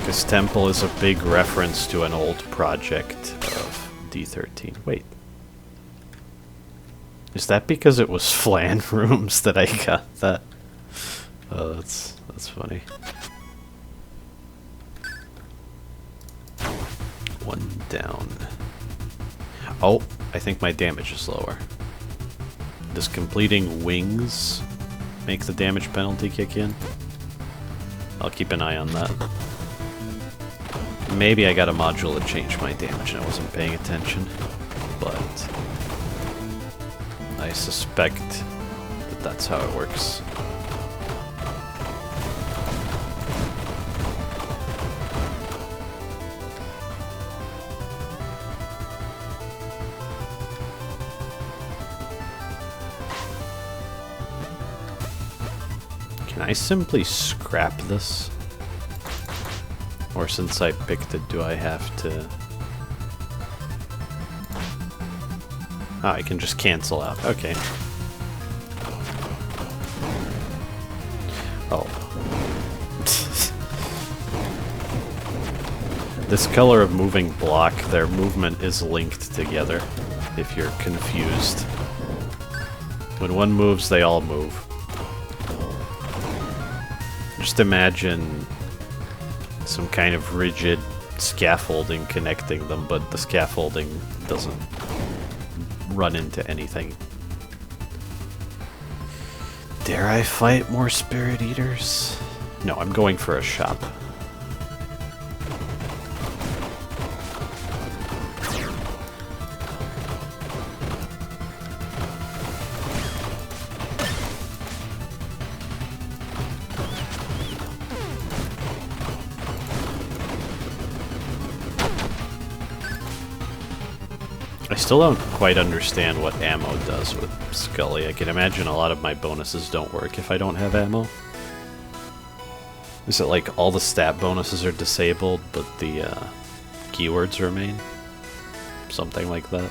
Because Temple is a big reference to an old project of D13. Wait. Is that because it was Flan Rooms that I got that? Oh, that's funny. One down. Oh, I think my damage is lower. Does completing wings make the damage penalty kick in? I'll keep an eye on that. Maybe I got a module to change my damage and I wasn't paying attention, but I suspect that that's how it works. Can I simply scrap this? Or since I picked it, do I have to... Oh, I can just cancel out. Okay. Oh. This color of moving block, their movement is linked together, if you're confused. When one moves, they all move. Just imagine some kind of rigid scaffolding connecting them, but the scaffolding doesn't run into anything. Dare I fight more spirit eaters? No, I'm going for a shop. I still don't quite understand what ammo does with Skully. I can imagine a lot of my bonuses don't work if I don't have ammo. Is it like all the stat bonuses are disabled, but the keywords remain? Something like that.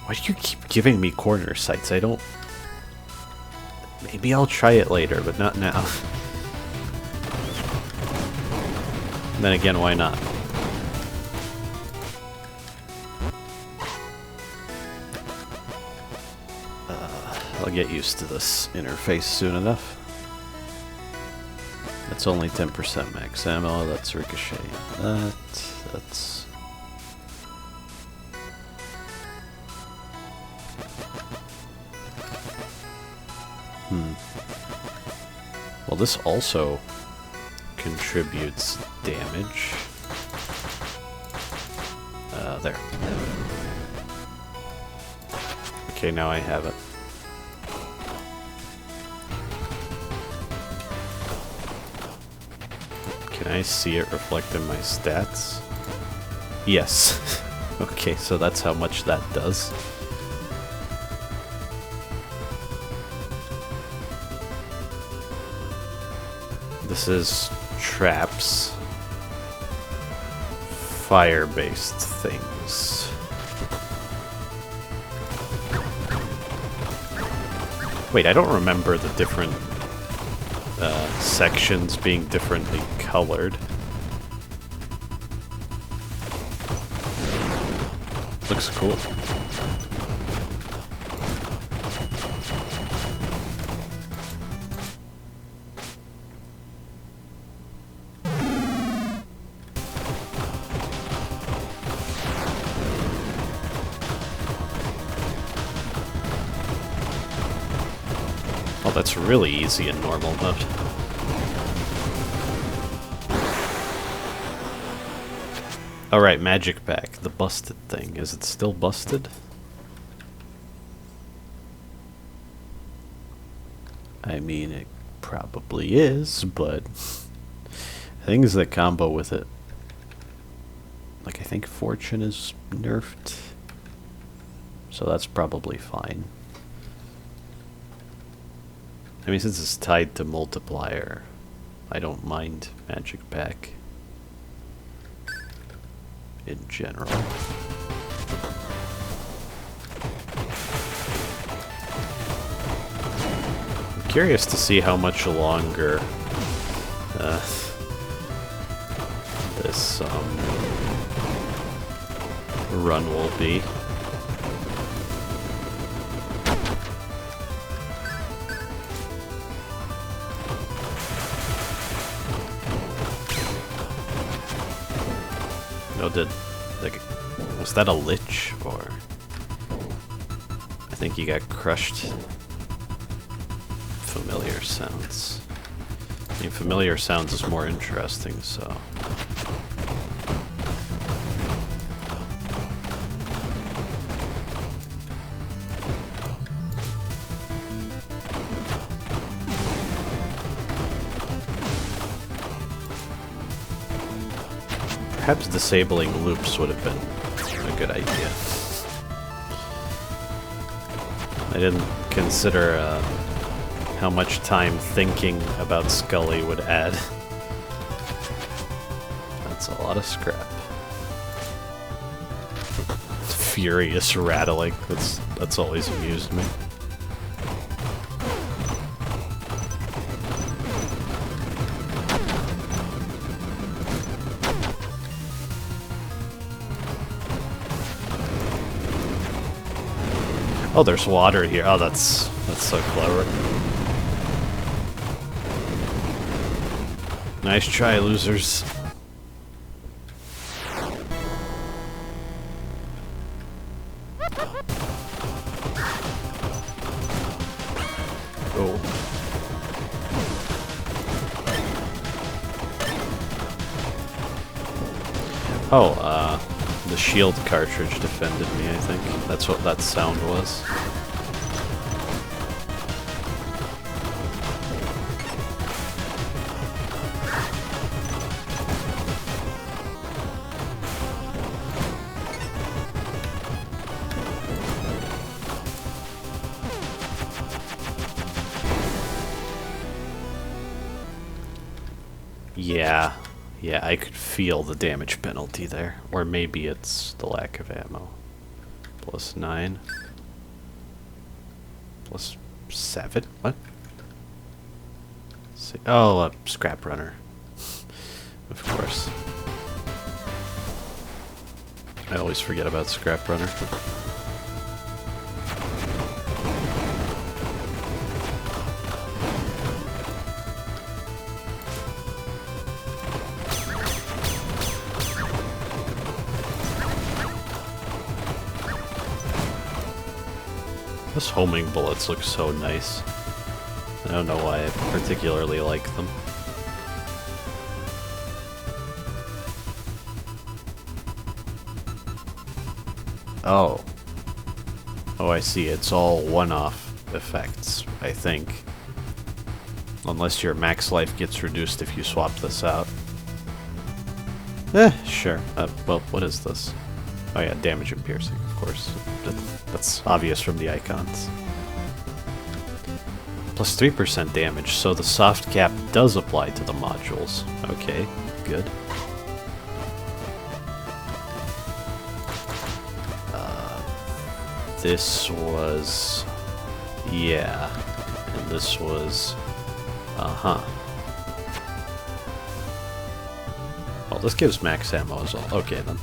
Why do you keep giving me corner sights? I don't... Maybe I'll try it later, but not now. And then again, why not? I'll get used to this interface soon enough. That's only 10% max ammo, that's ricochet. That's... Well, this also contributes damage. There. Okay, now I have it. Can I see it reflect in my stats? Yes. Okay, so that's how much that does. This is traps. Fire-based things. Wait, I don't remember the different sections being differently colored. Looks cool. Oh, that's really easy in normal mode. Alright, magic pack. The busted thing. Is it still busted? I mean, it probably is, but things that combo with it. Like, I think Fortune is nerfed. So that's probably fine. I mean, since it's tied to multiplier, I don't mind magic pack. In general. I'm curious to see how much longer this run will be. No, was that a lich, or... I think you got crushed. Familiar sounds. I mean, familiar sounds is more interesting, so... Perhaps disabling loops would have been a good idea. I didn't consider how much time thinking about Skully would add. That's a lot of scrap. Furious rattling. That's always amused me. Oh, there's water here. Oh, that's so clever. Nice try, losers. Oh. Oh, the shield cartridge defended me, I think. That's what that sound was. Yeah, I could feel the damage penalty there. Or maybe it's the lack of ammo. Plus 9. Plus 7? What? Oh, a scrap runner. Of course. I always forget about scrap runner. Those homing bullets look so nice. I don't know why I particularly like them. Oh. Oh, I see. It's all one-off effects, I think. Unless your max life gets reduced if you swap this out. Sure. Well, what is this? Oh yeah, damage and piercing, of course. That's obvious from the icons. Plus 3% damage, so the soft cap does apply to the modules. Okay, good. This was... yeah. And this was... uh-huh. Well, this gives max ammo as well. Okay, then.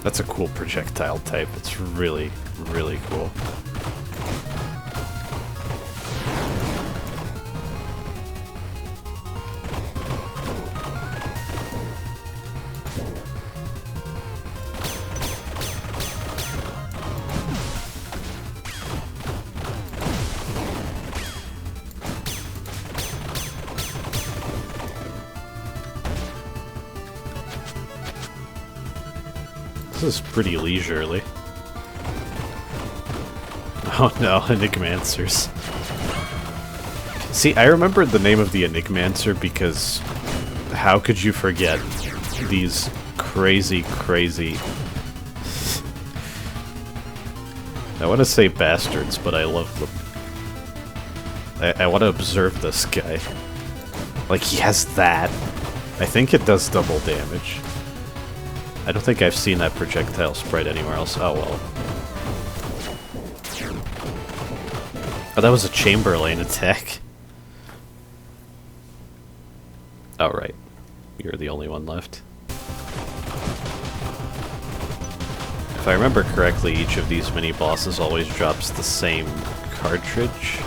That's a cool projectile type. It's really, really cool. This is pretty leisurely. Oh no, Enigmancers. See, I remembered the name of the Enigmancer because how could you forget these crazy... I want to say bastards, but I love them. I want to observe this guy. Like, he has that. I think it does double damage. I don't think I've seen that projectile sprite anywhere else. Oh well. Oh, that was a Chamberlain attack. Oh, right. You're the only one left. If I remember correctly, each of these mini-bosses always drops the same cartridge.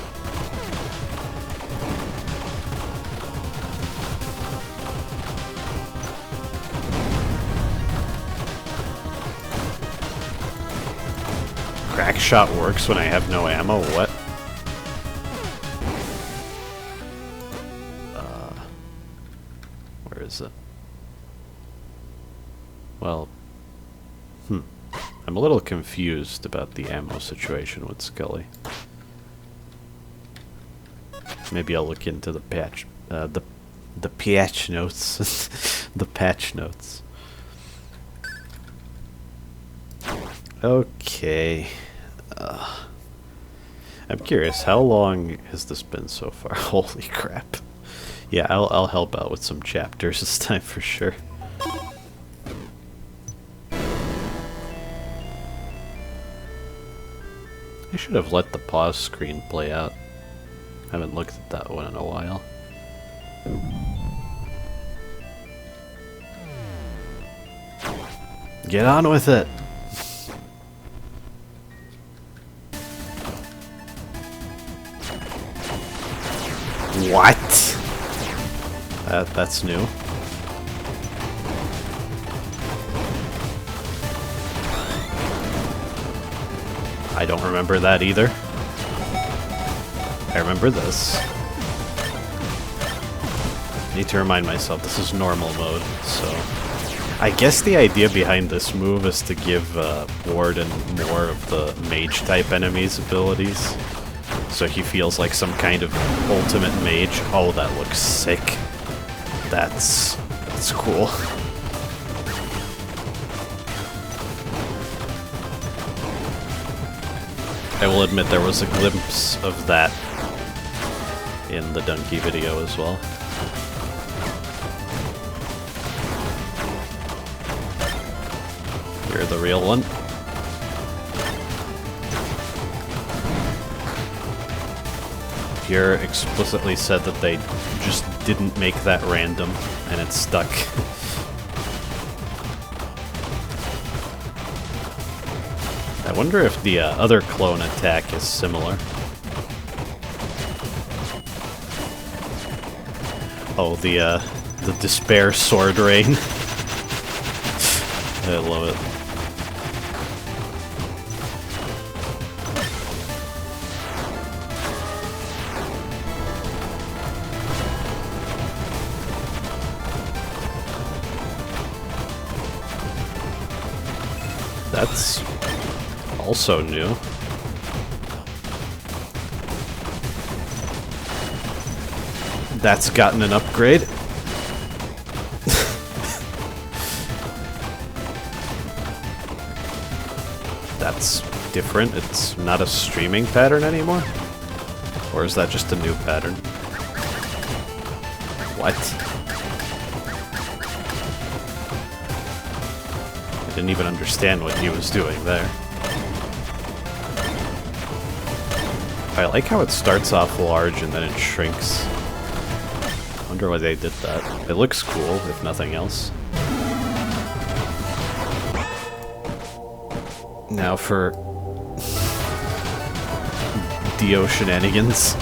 Crack shot works when I have no ammo? What? Where is it? Well, I'm a little confused about the ammo situation with Skully. Maybe I'll look into the patch, the patch notes, the patch notes. Okay. I'm curious, how long has this been so far? Holy crap. Yeah, I'll help out with some chapters this time for sure. I should have let the pause screen play out. I haven't looked at that one in a while. Get on with it! What? That's new. I don't remember that either. I remember this. Need to remind myself this is normal mode, so... I guess the idea behind this move is to give Warden more of the mage-type enemies' abilities. So he feels like some kind of ultimate mage. Oh, that looks sick. That's cool. I will admit there was a glimpse of that in the Donkey video as well. You're the real one. Here explicitly said that they just didn't make that random, and it stuck. I wonder if the other clone attack is similar. Oh, the Despair Sword Rain. I love it. That's also new. That's gotten an upgrade. That's different. It's not a streaming pattern anymore? Or is that just a new pattern? What? I didn't even understand what he was doing there. I like how it starts off large and then it shrinks. Wonder why they did that. It looks cool, if nothing else. Now for Dio shenanigans.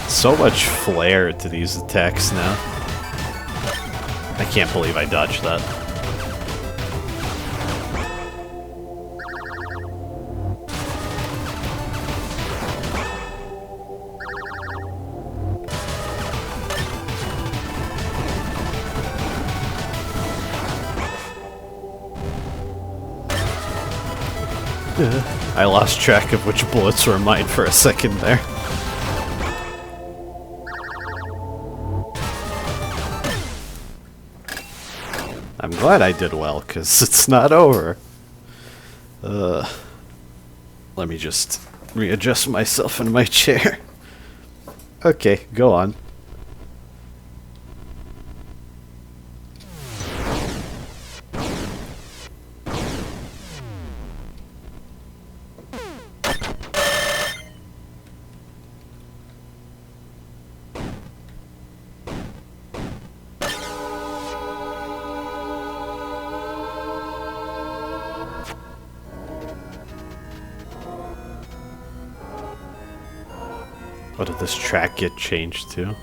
So much flair to these attacks now. I can't believe I dodged that. I lost track of which bullets were mine for a second there. I'm glad I did well, because it's not over. Let me just readjust myself in my chair. Okay, go on. Oh, did this track get changed too?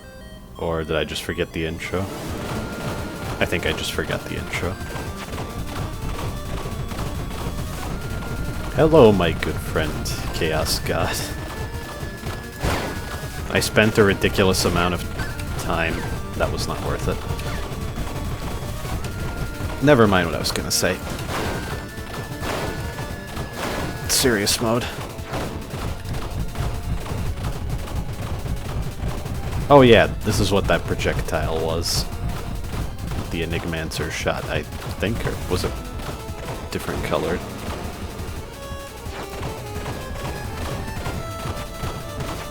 Or did I just forget the intro? I think I just forgot the intro. Hello, my good friend, Chaos God. I spent a ridiculous amount of time. That was not worth it. Never mind what I was gonna say. Serious mode. Oh yeah, this is what that projectile was. The Enigmancer shot, I think, or was it different colored?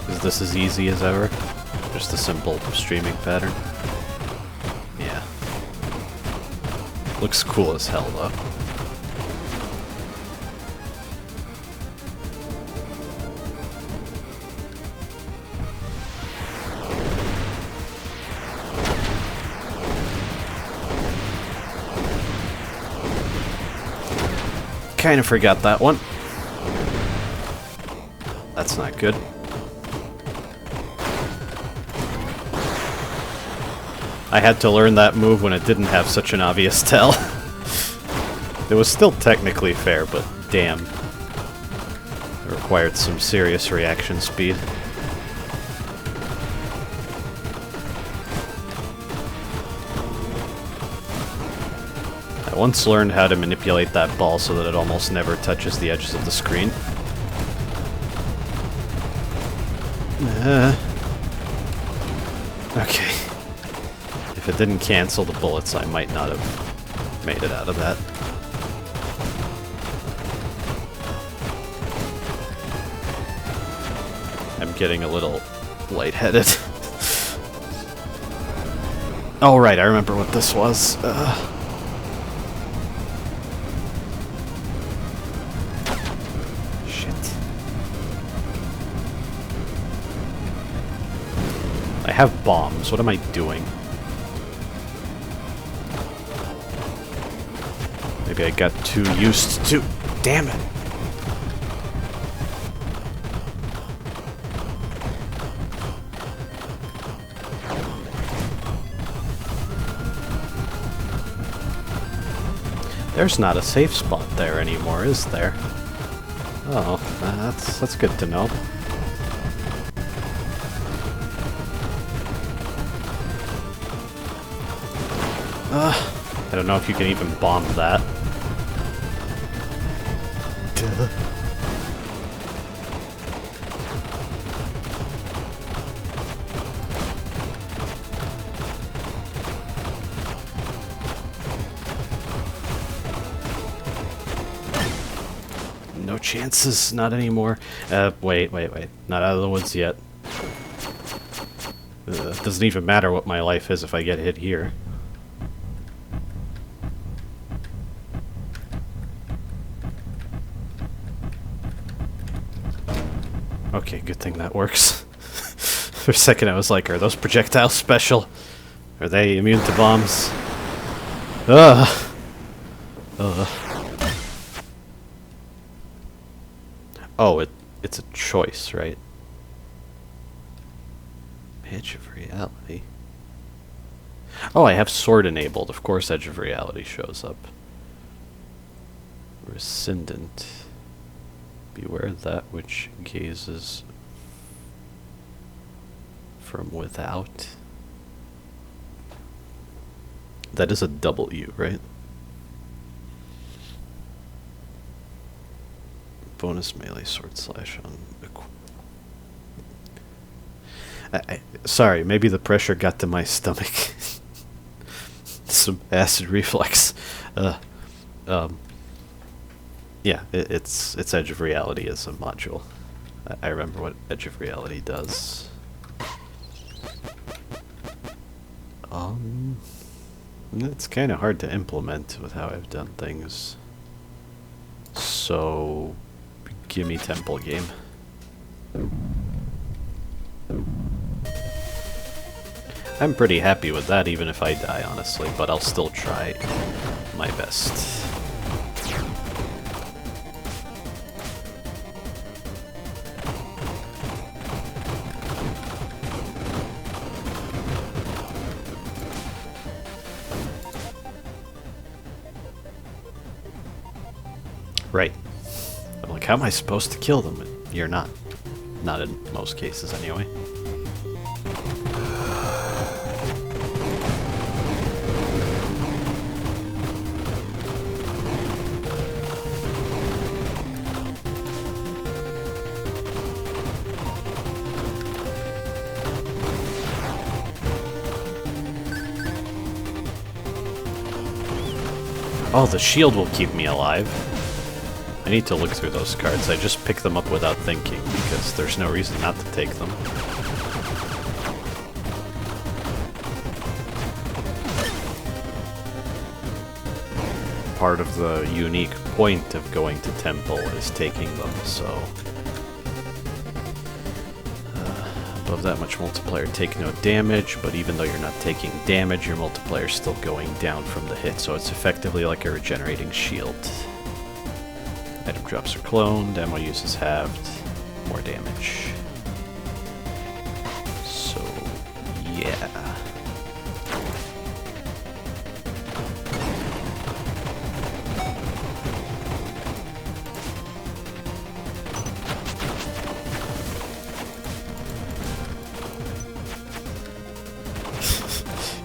Is this as easy as ever? Just a simple streaming pattern? Yeah. Looks cool as hell, though. Kind of forgot that one. That's not good. I had to learn that move when it didn't have such an obvious tell. It was still technically fair, but damn. It required some serious reaction speed. I once learned how to manipulate that ball so that it almost never touches the edges of the screen. Okay. If it didn't cancel the bullets, I might not have made it out of that. I'm getting a little lightheaded. Oh right, I remember what this was. I have bombs. What am I doing? Maybe I got too used to... Damn it! There's not a safe spot there anymore, is there? Oh, that's good to know. I don't know if you can even bomb that. Duh. No chances, not anymore. Wait. Not out of the woods yet. It doesn't even matter what my life is if I get hit here. Okay, good thing that works. For a second I was like, are those projectiles special? Are they immune to bombs? Ugh. Oh, it's a choice, right? Edge of Reality. Oh, I have sword enabled. Of course Edge of Reality shows up. Rescindant. Beware that which gazes from without. That is a W, right? Bonus melee sword slash on... sorry, maybe the pressure got to my stomach. Some acid reflux. Yeah, it's Edge of Reality as a module. I remember what Edge of Reality does. It's kind of hard to implement with how I've done things. So, gimme Temple Game. I'm pretty happy with that, even if I die, honestly, but I'll still try my best. Right. I'm like, like, how am I supposed to kill them? You're not. Not in most cases, anyway. Oh, the shield will keep me alive. I need to look through those cards. I just pick them up without thinking, because there's no reason not to take them. Part of the unique point of going to Temple is taking them, so... above that much multiplier, take no damage, but even though you're not taking damage, your multiplier is still going down from the hit, so it's effectively like a regenerating shield. Item drops are cloned, ammo use is halved, more damage. So, yeah.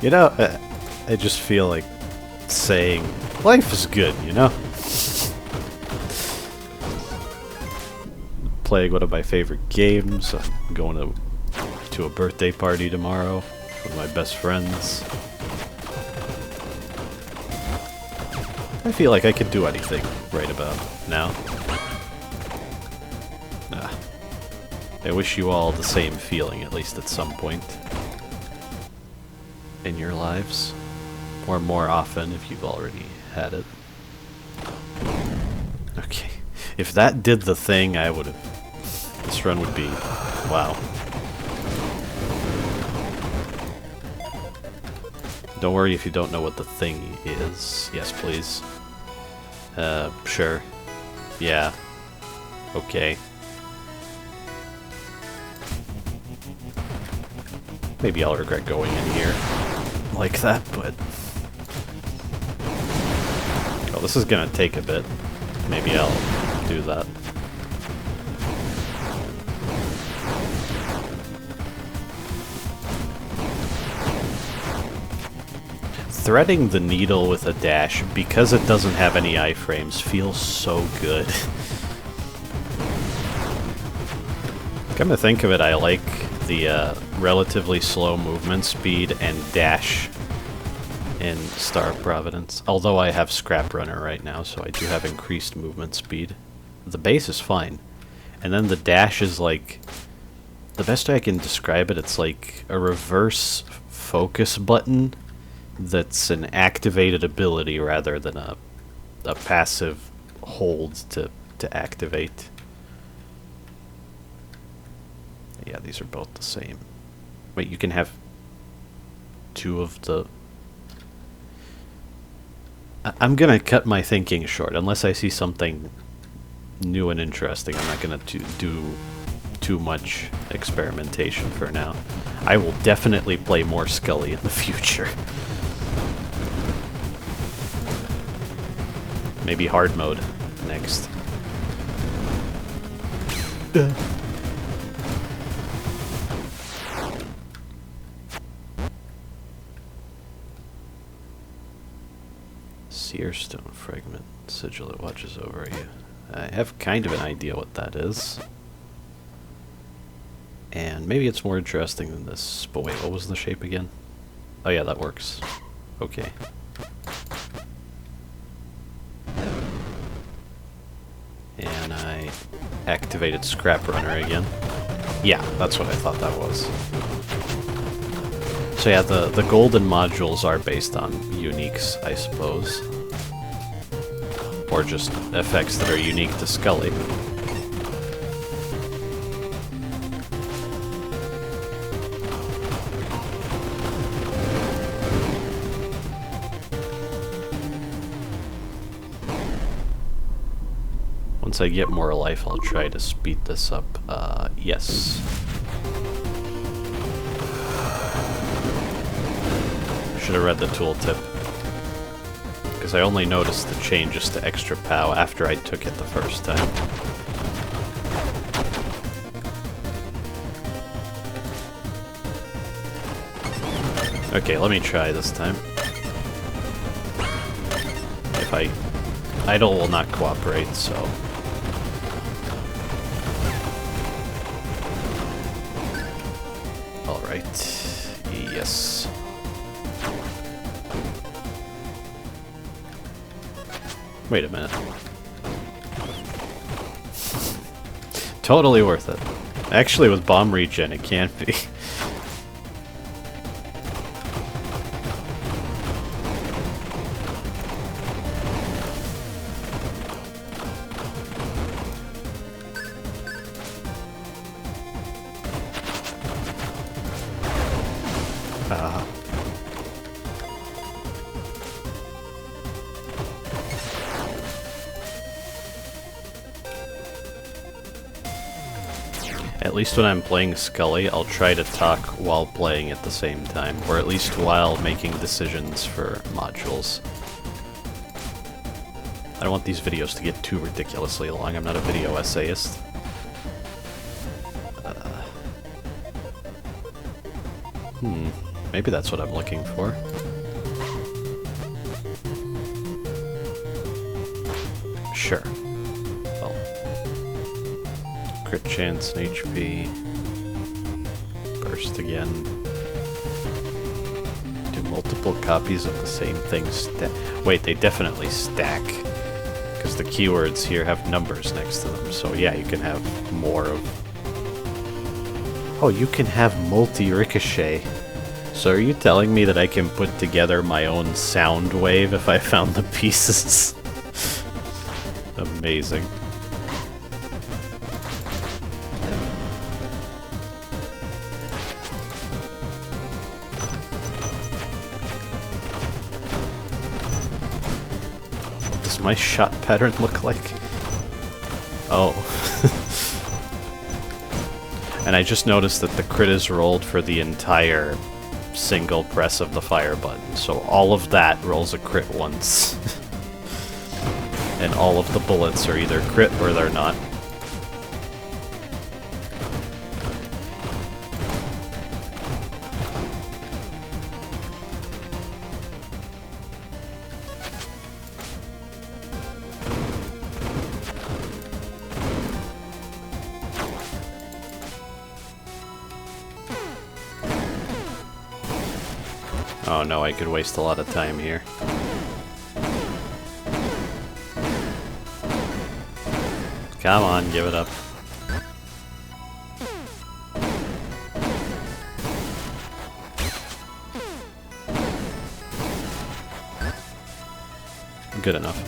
You know, I just feel like saying, life is good, you know? Playing one of my favorite games. I'm going to a birthday party tomorrow with my best friends. I feel like I could do anything right about now. I wish you all the same feeling, at least at some point in your lives, or more often if you've already had it. Okay, if that did the thing, I would have... This run would be... wow. Don't worry if you don't know what the thing is. Yes, please. Sure. Yeah. Okay. Maybe I'll regret going in here like that, but... Oh, this is gonna take a bit. Maybe I'll do that. Threading the needle with a dash, because it doesn't have any iframes, feels so good. Come to think of it, I like the relatively slow movement speed and dash in Star of Providence. Although I have Scrap Runner right now, so I do have increased movement speed. The base is fine. And then the dash is like... The best way I can describe it, it's like a reverse focus button that's an activated ability rather than a passive hold to activate. Yeah, these are both the same. Wait, you can have two of the... I'm gonna cut my thinking short. Unless I see something new and interesting, I'm not gonna do too much experimentation for now. I will definitely play more Skully in the future. Maybe hard mode next. Searstone fragment. Sigil that watches over you. I have kind of an idea what that is. And maybe it's more interesting than this. But wait, what was the shape again? Oh yeah, that works. Okay. And I activated Scrap Runner again. Yeah, that's what I thought that was. So yeah, the golden modules are based on uniques, I suppose. Or just effects that are unique to Skully. Once I get more life, I'll try to speed this up. Yes. Should have read the tooltip. Because I only noticed the changes to extra POW after I took it the first time. Okay, let me try this time. If idle will not cooperate, so... Alright. Yes. Wait a minute. Totally worth it. Actually, with bomb regen, it can't be. At least when I'm playing Skully, I'll try to talk while playing at the same time, or at least while making decisions for modules. I don't want these videos to get too ridiculously long. I'm not a video essayist. Maybe that's what I'm looking for. Sure. Well, crit chance and HP. Burst again. Do multiple copies of the same thing wait, they definitely stack. Because the keywords here have numbers next to them. So yeah, you can have more of... Oh, you can have multi-ricochet. So are you telling me that I can put together my own sound wave if I found the pieces? Amazing. What does my shot pattern look like? Oh. And I just noticed that the crit is rolled for the entire single press of the fire button, so all of that rolls a crit once. And all of the bullets are either crit or they're not. Oh no, I could waste a lot of time here. Come on, give it up. Good enough.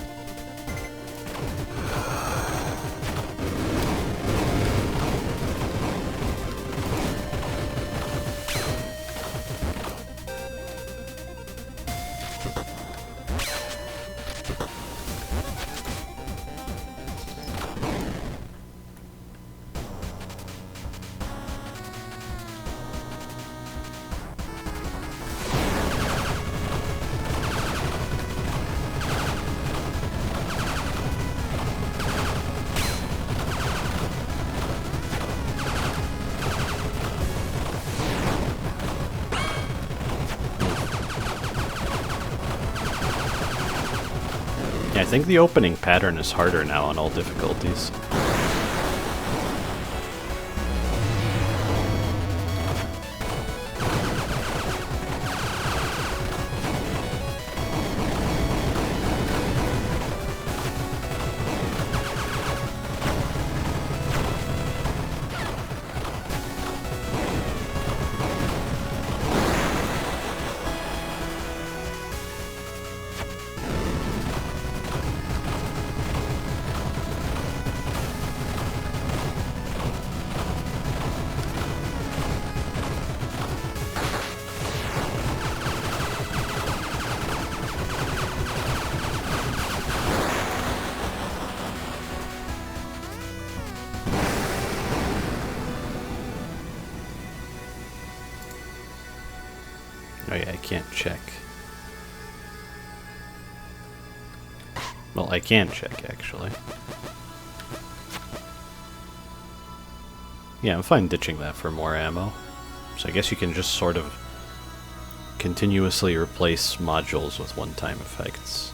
I think the opening pattern is harder now on all difficulties. Oh yeah, I can't check. Well, I can check, actually. Yeah, I'm fine ditching that for more ammo. So I guess you can just sort of continuously replace modules with one-time effects.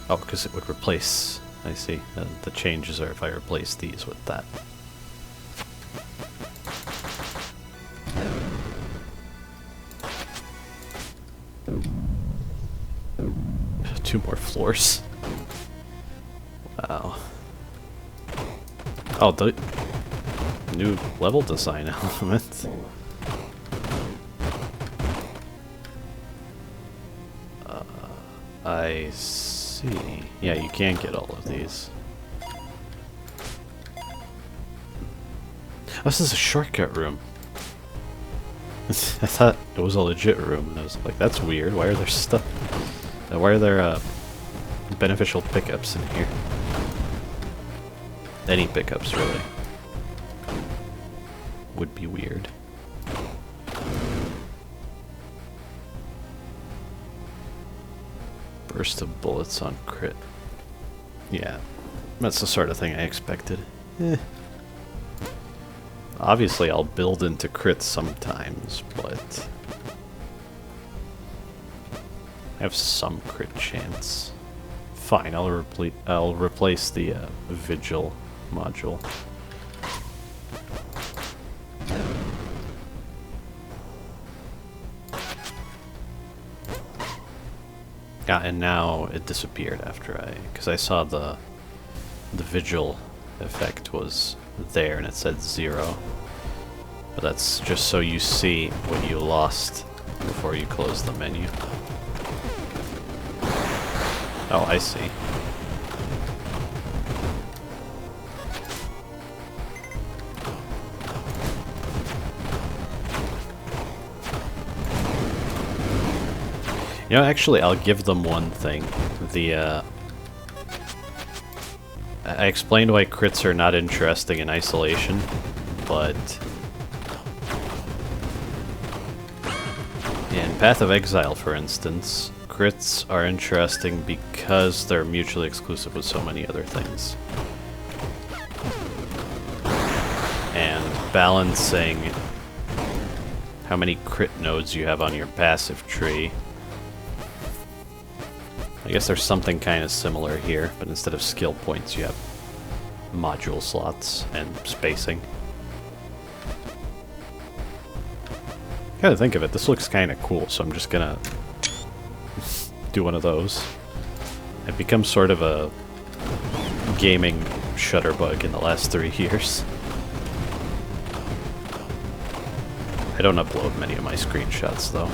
Oh, because it would replace... I see. The changes are if I replace these with that. Two more floors. Wow. Oh, the new level design element. I see. Yeah, you can get all of these. Oh, this is a shortcut room. I thought it was a legit room, and I was like, that's weird. Why are there stuff? Why are there beneficial pickups in here? Any pickups, really. Would be weird. Burst of bullets on crit. Yeah, that's the sort of thing I expected. Obviously, I'll build into crits sometimes, but I have some crit chance. Fine, I'll replace the Vigil module. Yeah, and now it disappeared after because I saw the Vigil effect was there and it said 0. But that's just so you see what you lost before you close the menu. Oh, I see. You know, actually, I'll give them one thing. I explained why crits are not interesting in isolation, but in Path of Exile, for instance, crits are interesting because they're mutually exclusive with so many other things. And balancing how many crit nodes you have on your passive tree. I guess there's something kind of similar here, but instead of skill points, you have module slots and spacing. Gotta think of it, this looks kind of cool, so I'm just gonna do one of those. I've become sort of a gaming shutterbug in the last 3 years. I don't upload many of my screenshots, though.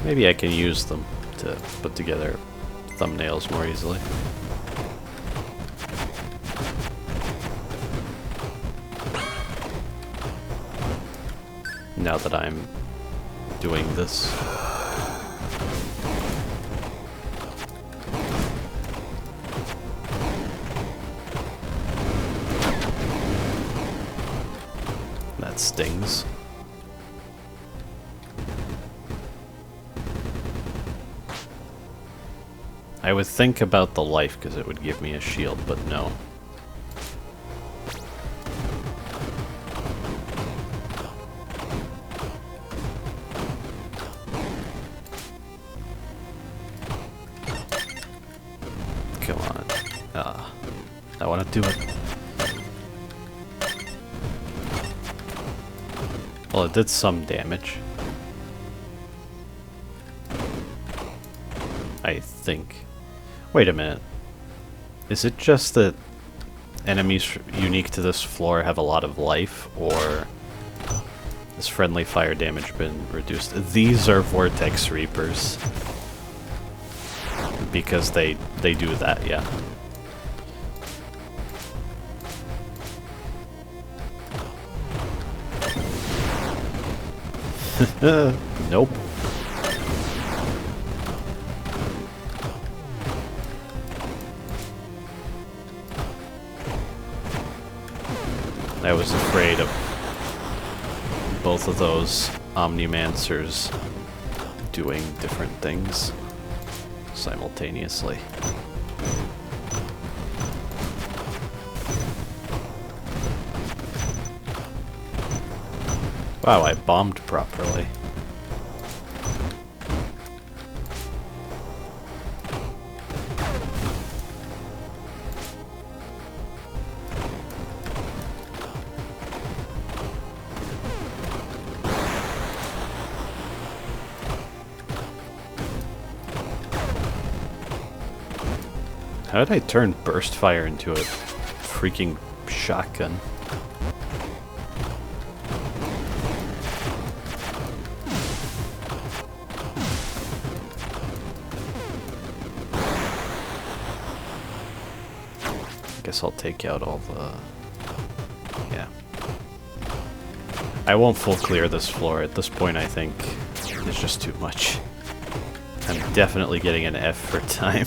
Maybe I can use them to put together thumbnails more easily. Now that I'm doing this. That stings. I would think about the life because it would give me a shield, but no. Come on. I want to do it. Well, it did some damage. I think. Wait a minute. Is it just that enemies unique to this floor have a lot of life, or has friendly fire damage been reduced? These are Vortex Reapers. Because they do that, yeah. Nope. I was afraid of both of those Omnimancers doing different things simultaneously. Wow, I bombed properly. How did I turn burst fire into a freaking shotgun? Guess I'll take out all the... yeah. I won't full clear this floor. At this point, I think it's just too much. I'm definitely getting an F for time.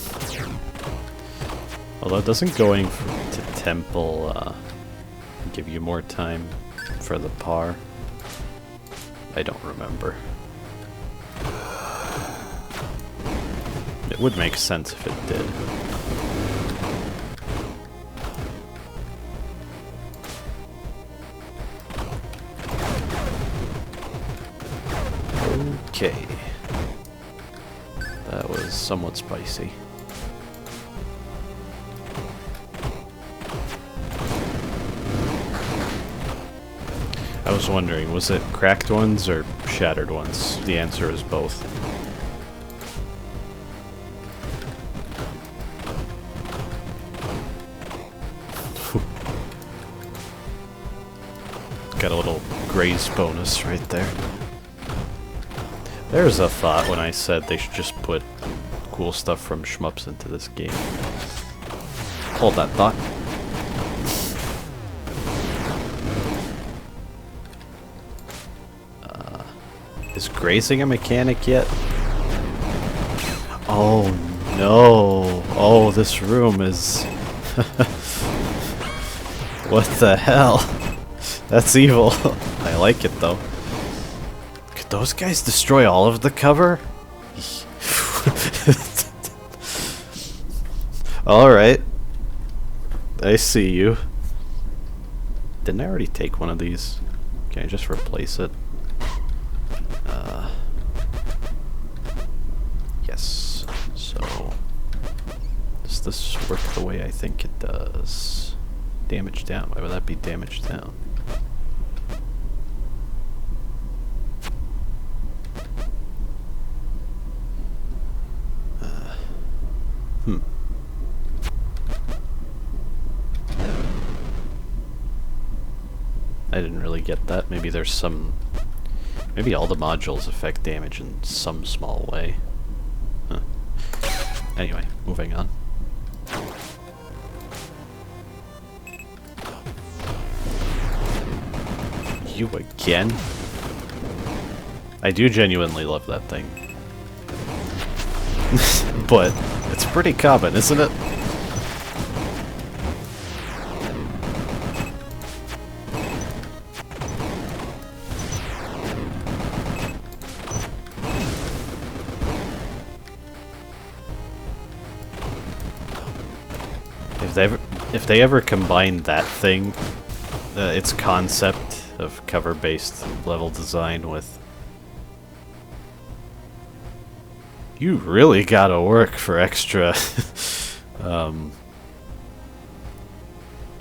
Although, doesn't going to temple give you more time for the par? I don't remember. It would make sense if it did. Okay. That was somewhat spicy. I was wondering, was it cracked ones or shattered ones? The answer is both. Got a little graze bonus right there. There's a thought when I said they should just put cool stuff from shmups into this game. Hold that thought. Is grazing a mechanic yet? Oh no! Oh, this room is... what the hell? That's evil. I like it though. Could those guys destroy all of the cover? Alright. I see you. Didn't I already take one of these? Can I just replace it? Yes. So, does this work the way I think it does? Damage down. Why would that be damage down? I didn't really get that. Maybe there's some... maybe all the modules affect damage in some small way. Huh. Anyway, moving on. You again? I do genuinely love that thing. But it's pretty common, isn't it? If they ever combine that thing, its concept of cover-based level design with... you really gotta work for extra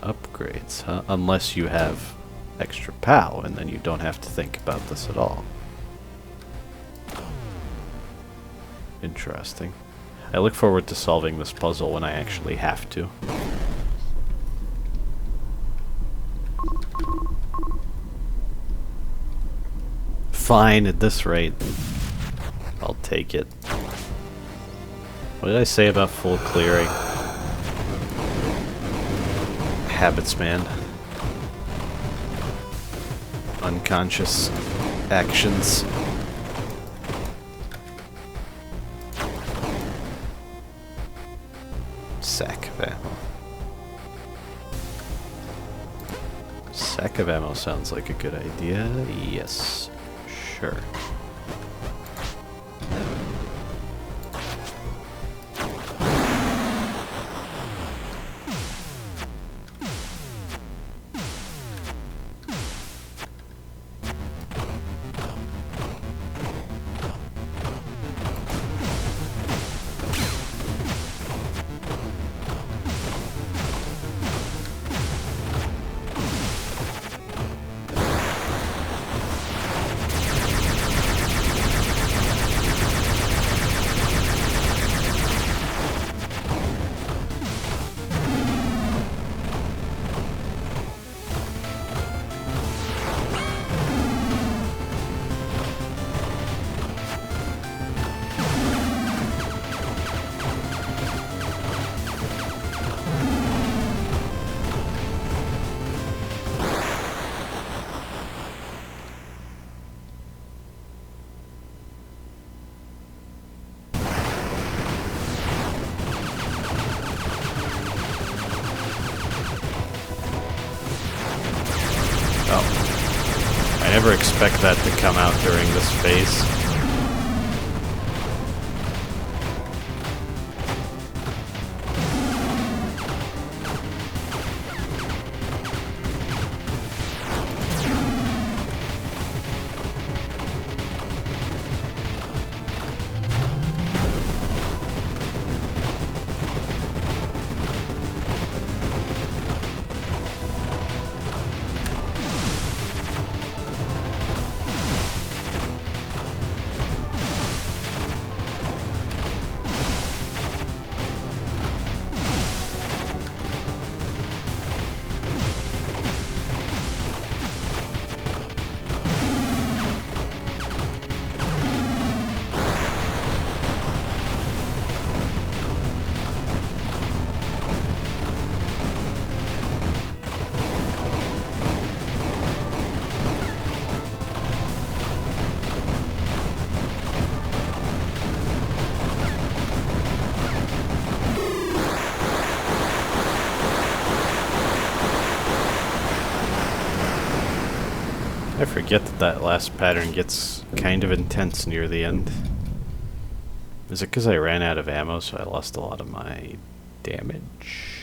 upgrades, huh? Unless you have extra POW, and then you don't have to think about this at all. Interesting. I look forward to solving this puzzle when I actually have to. Fine, at this rate. I'll take it. What did I say about full clearing? Habits, man. Unconscious actions. Sack of ammo. Sack of ammo sounds like a good idea. Yes. Sure. never expect that to come out during this phase. I forget that that last pattern gets kind of intense near the end. Is it because I ran out of ammo, so I lost a lot of my damage?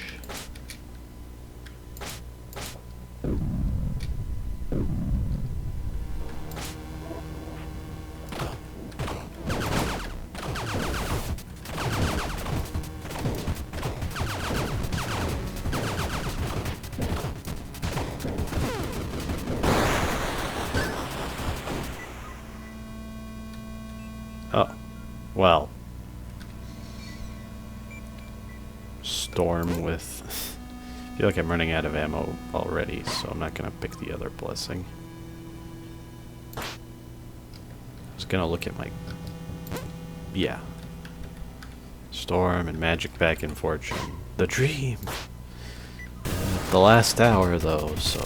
Oh, well. Storm with... I feel like I'm running out of ammo already, so I'm not going to pick the other blessing. I was going to look at my... Yeah. Storm and magic back in fortune. The dream! The last hour, though, so...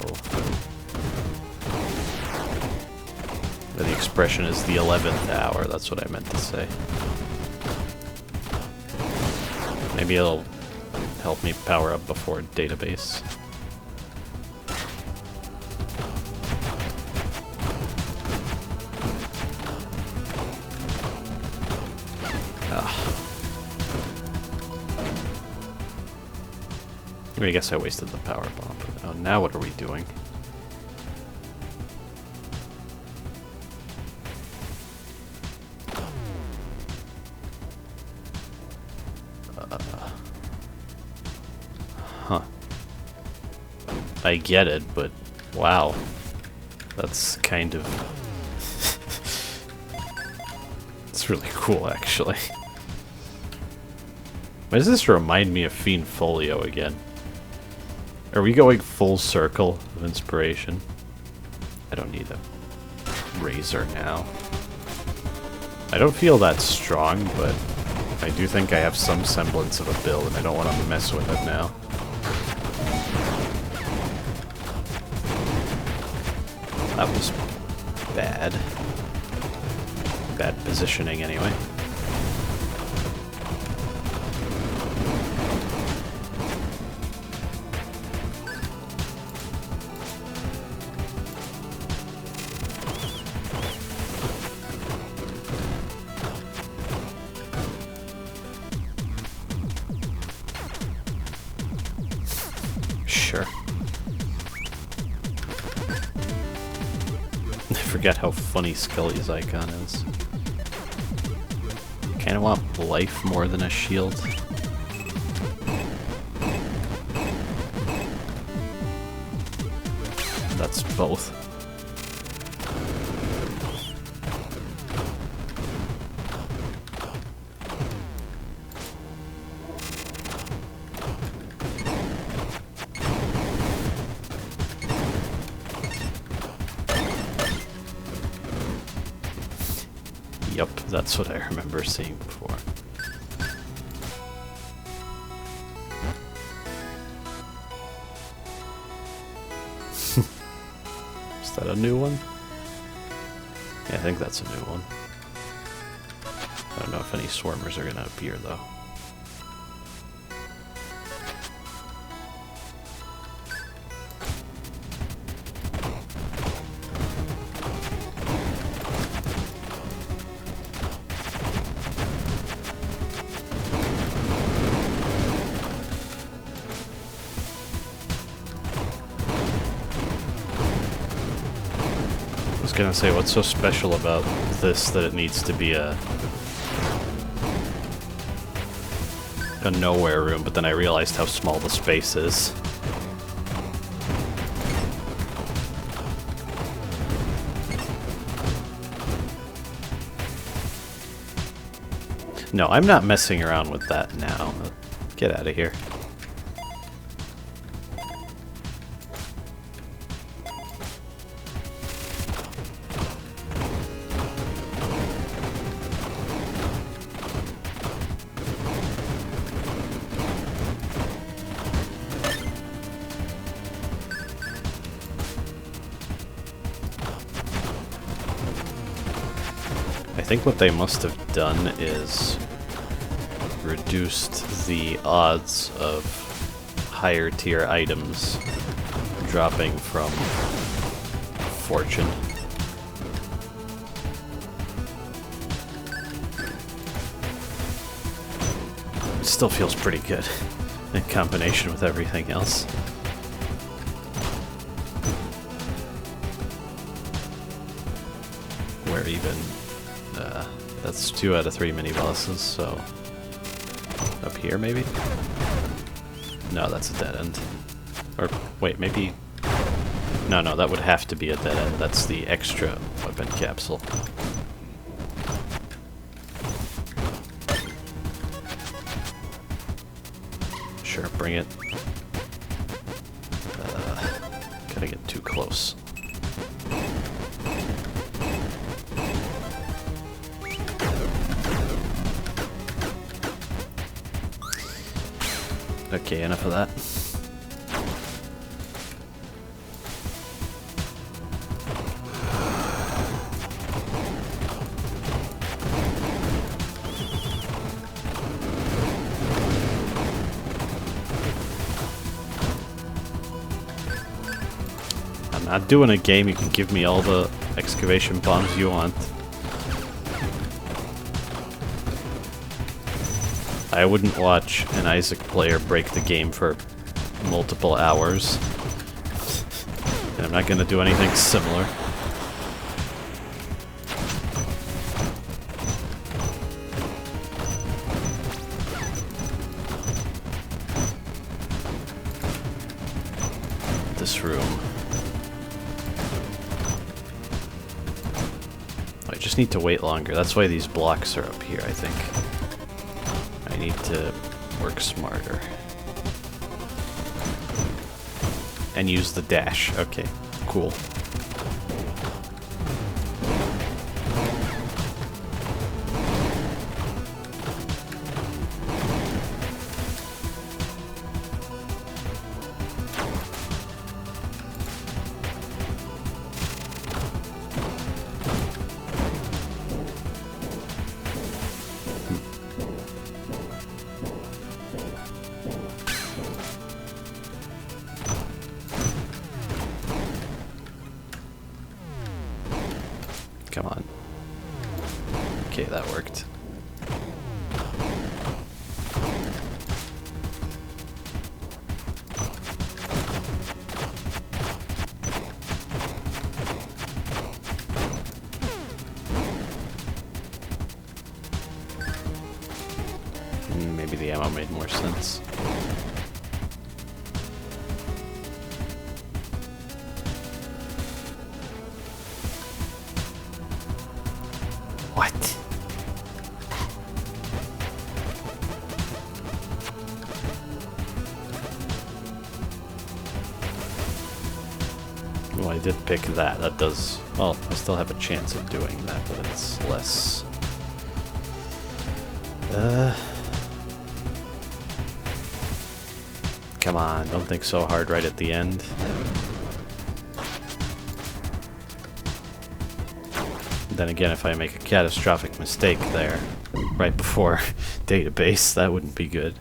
The expression is the 11th hour, that's what I meant to say. Maybe it'll help me power up before database. I guess I wasted the power bomb. Oh, now what are we doing? Huh. I get it, but wow. That's kind of... It's really cool, actually. Why does this remind me of Fiend Folio again? Are we going full circle of inspiration? I don't need a razor now. I don't feel that strong, but I do think I have some semblance of a build, and I don't want to mess with it now. That was bad. Bad positioning, anyway. Sure. I forget how funny Skully's icon is. Kinda want life more than a shield. That's both. Yep, that's what I remember seeing before. Is that a new one? Yeah, I think that's a new one. I don't know if any swarmers are gonna appear though. gonna say, what's so special about this that it needs to be a nowhere room, but then I realized how small the space is. No, I'm not messing around with that now. Get out of here. I think what they must have done is reduced the odds of higher tier items dropping from fortune. It still feels pretty good in combination with everything else. Where even that's 2 out of 3 mini bosses, so up here maybe? No, that's a dead end. Or wait, maybe no, that would have to be a dead end. That's the extra weapon capsule. Sure, bring it. Gotta get too close. Okay, enough of that. I'm not doing a game. You can give me all the excavation bombs you want. I wouldn't watch an Isaac player break the game for multiple hours. And I'm not going to do anything similar. This room. I just need to wait longer. That's why these blocks are up here, I think. I need to work smarter. And use the dash. Okay, cool. Come on. Okay, that worked. Maybe the ammo made more sense. What? Well, I did pick that. That does... Well, I still have a chance of doing that, but it's less... Come on, don't think so hard right at the end. Then again, if I make a catastrophic mistake there, right before database, that wouldn't be good.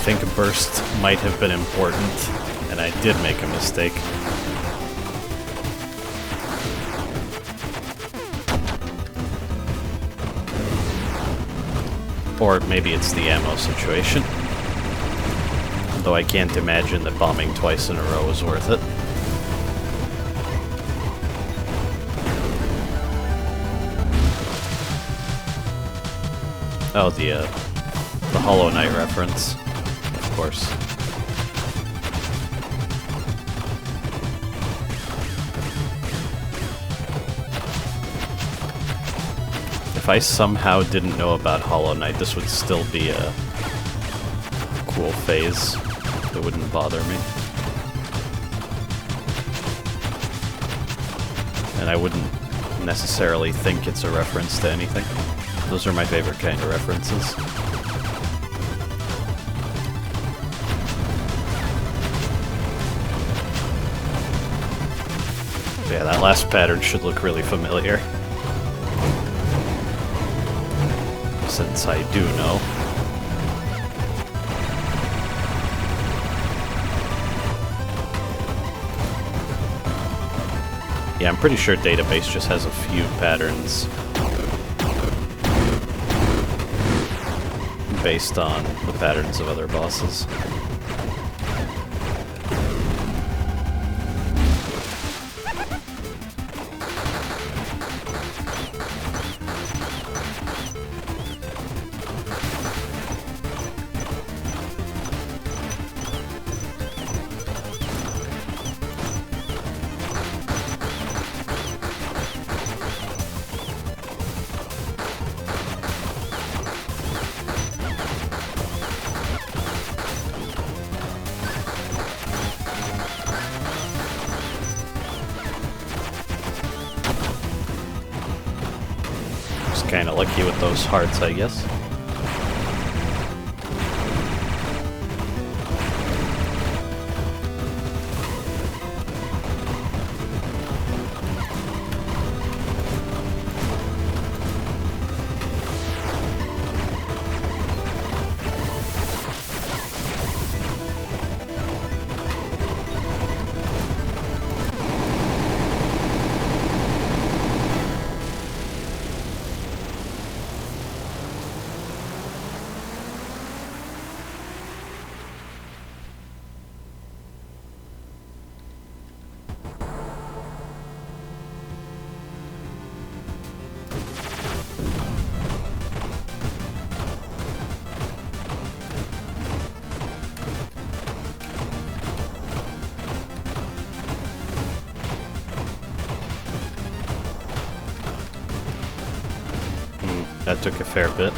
think a burst might have been important, and I did make a mistake. Or maybe it's the ammo situation. Though I can't imagine that bombing twice in a row is worth it. Oh, the Hollow Knight reference, of course. If I somehow didn't know about Hollow Knight, this would still be a cool phase. It wouldn't bother me. And I wouldn't necessarily think it's a reference to anything. Those are my favorite kind of references. Yeah, that last pattern should look really familiar. Since I do know. Yeah, I'm pretty sure database just has a few patterns based on the patterns of other bosses. Kinda lucky with those hearts, I guess. That took a fair bit.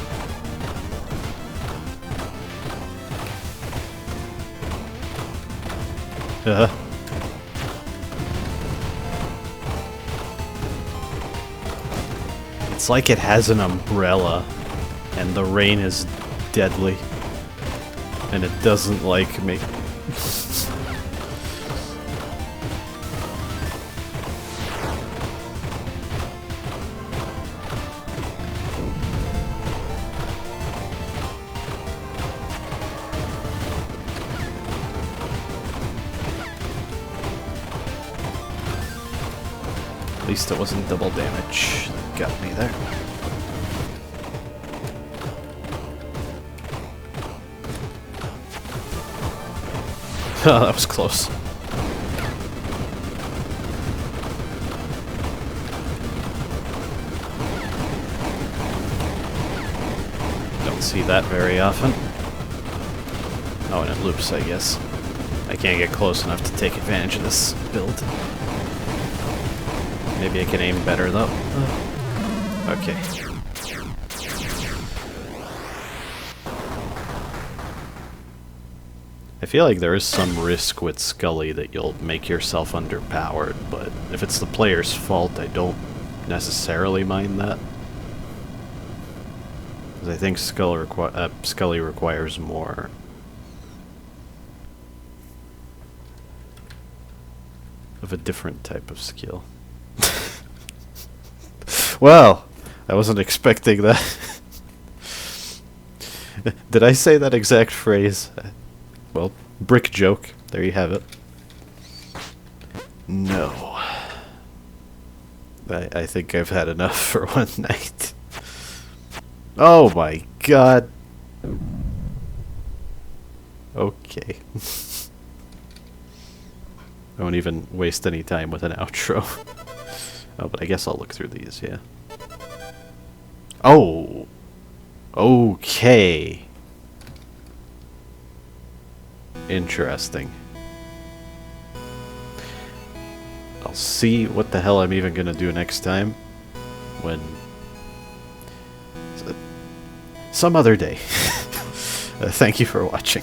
It's like it has an umbrella, and the rain is deadly, and it doesn't like me. At least it wasn't double damage that got me there. Oh, that was close. Don't see that very often. Oh, and it loops, I guess. I can't get close enough to take advantage of this build. Maybe I can aim better, though. Okay. I feel like there is some risk with Skully that you'll make yourself underpowered, but if it's the player's fault, I don't necessarily mind that. Because I think Skully requires more. Of a different type of skill. Well, I wasn't expecting that. Did I say that exact phrase? Well, brick joke. There you have it. No. I think I've had enough for one night. Oh my god. Okay. I won't even waste any time with an outro. Oh, but I guess I'll look through these, yeah. Oh! Okay. Interesting. I'll see what the hell I'm even gonna do next time. When... some other day. Thank you for watching.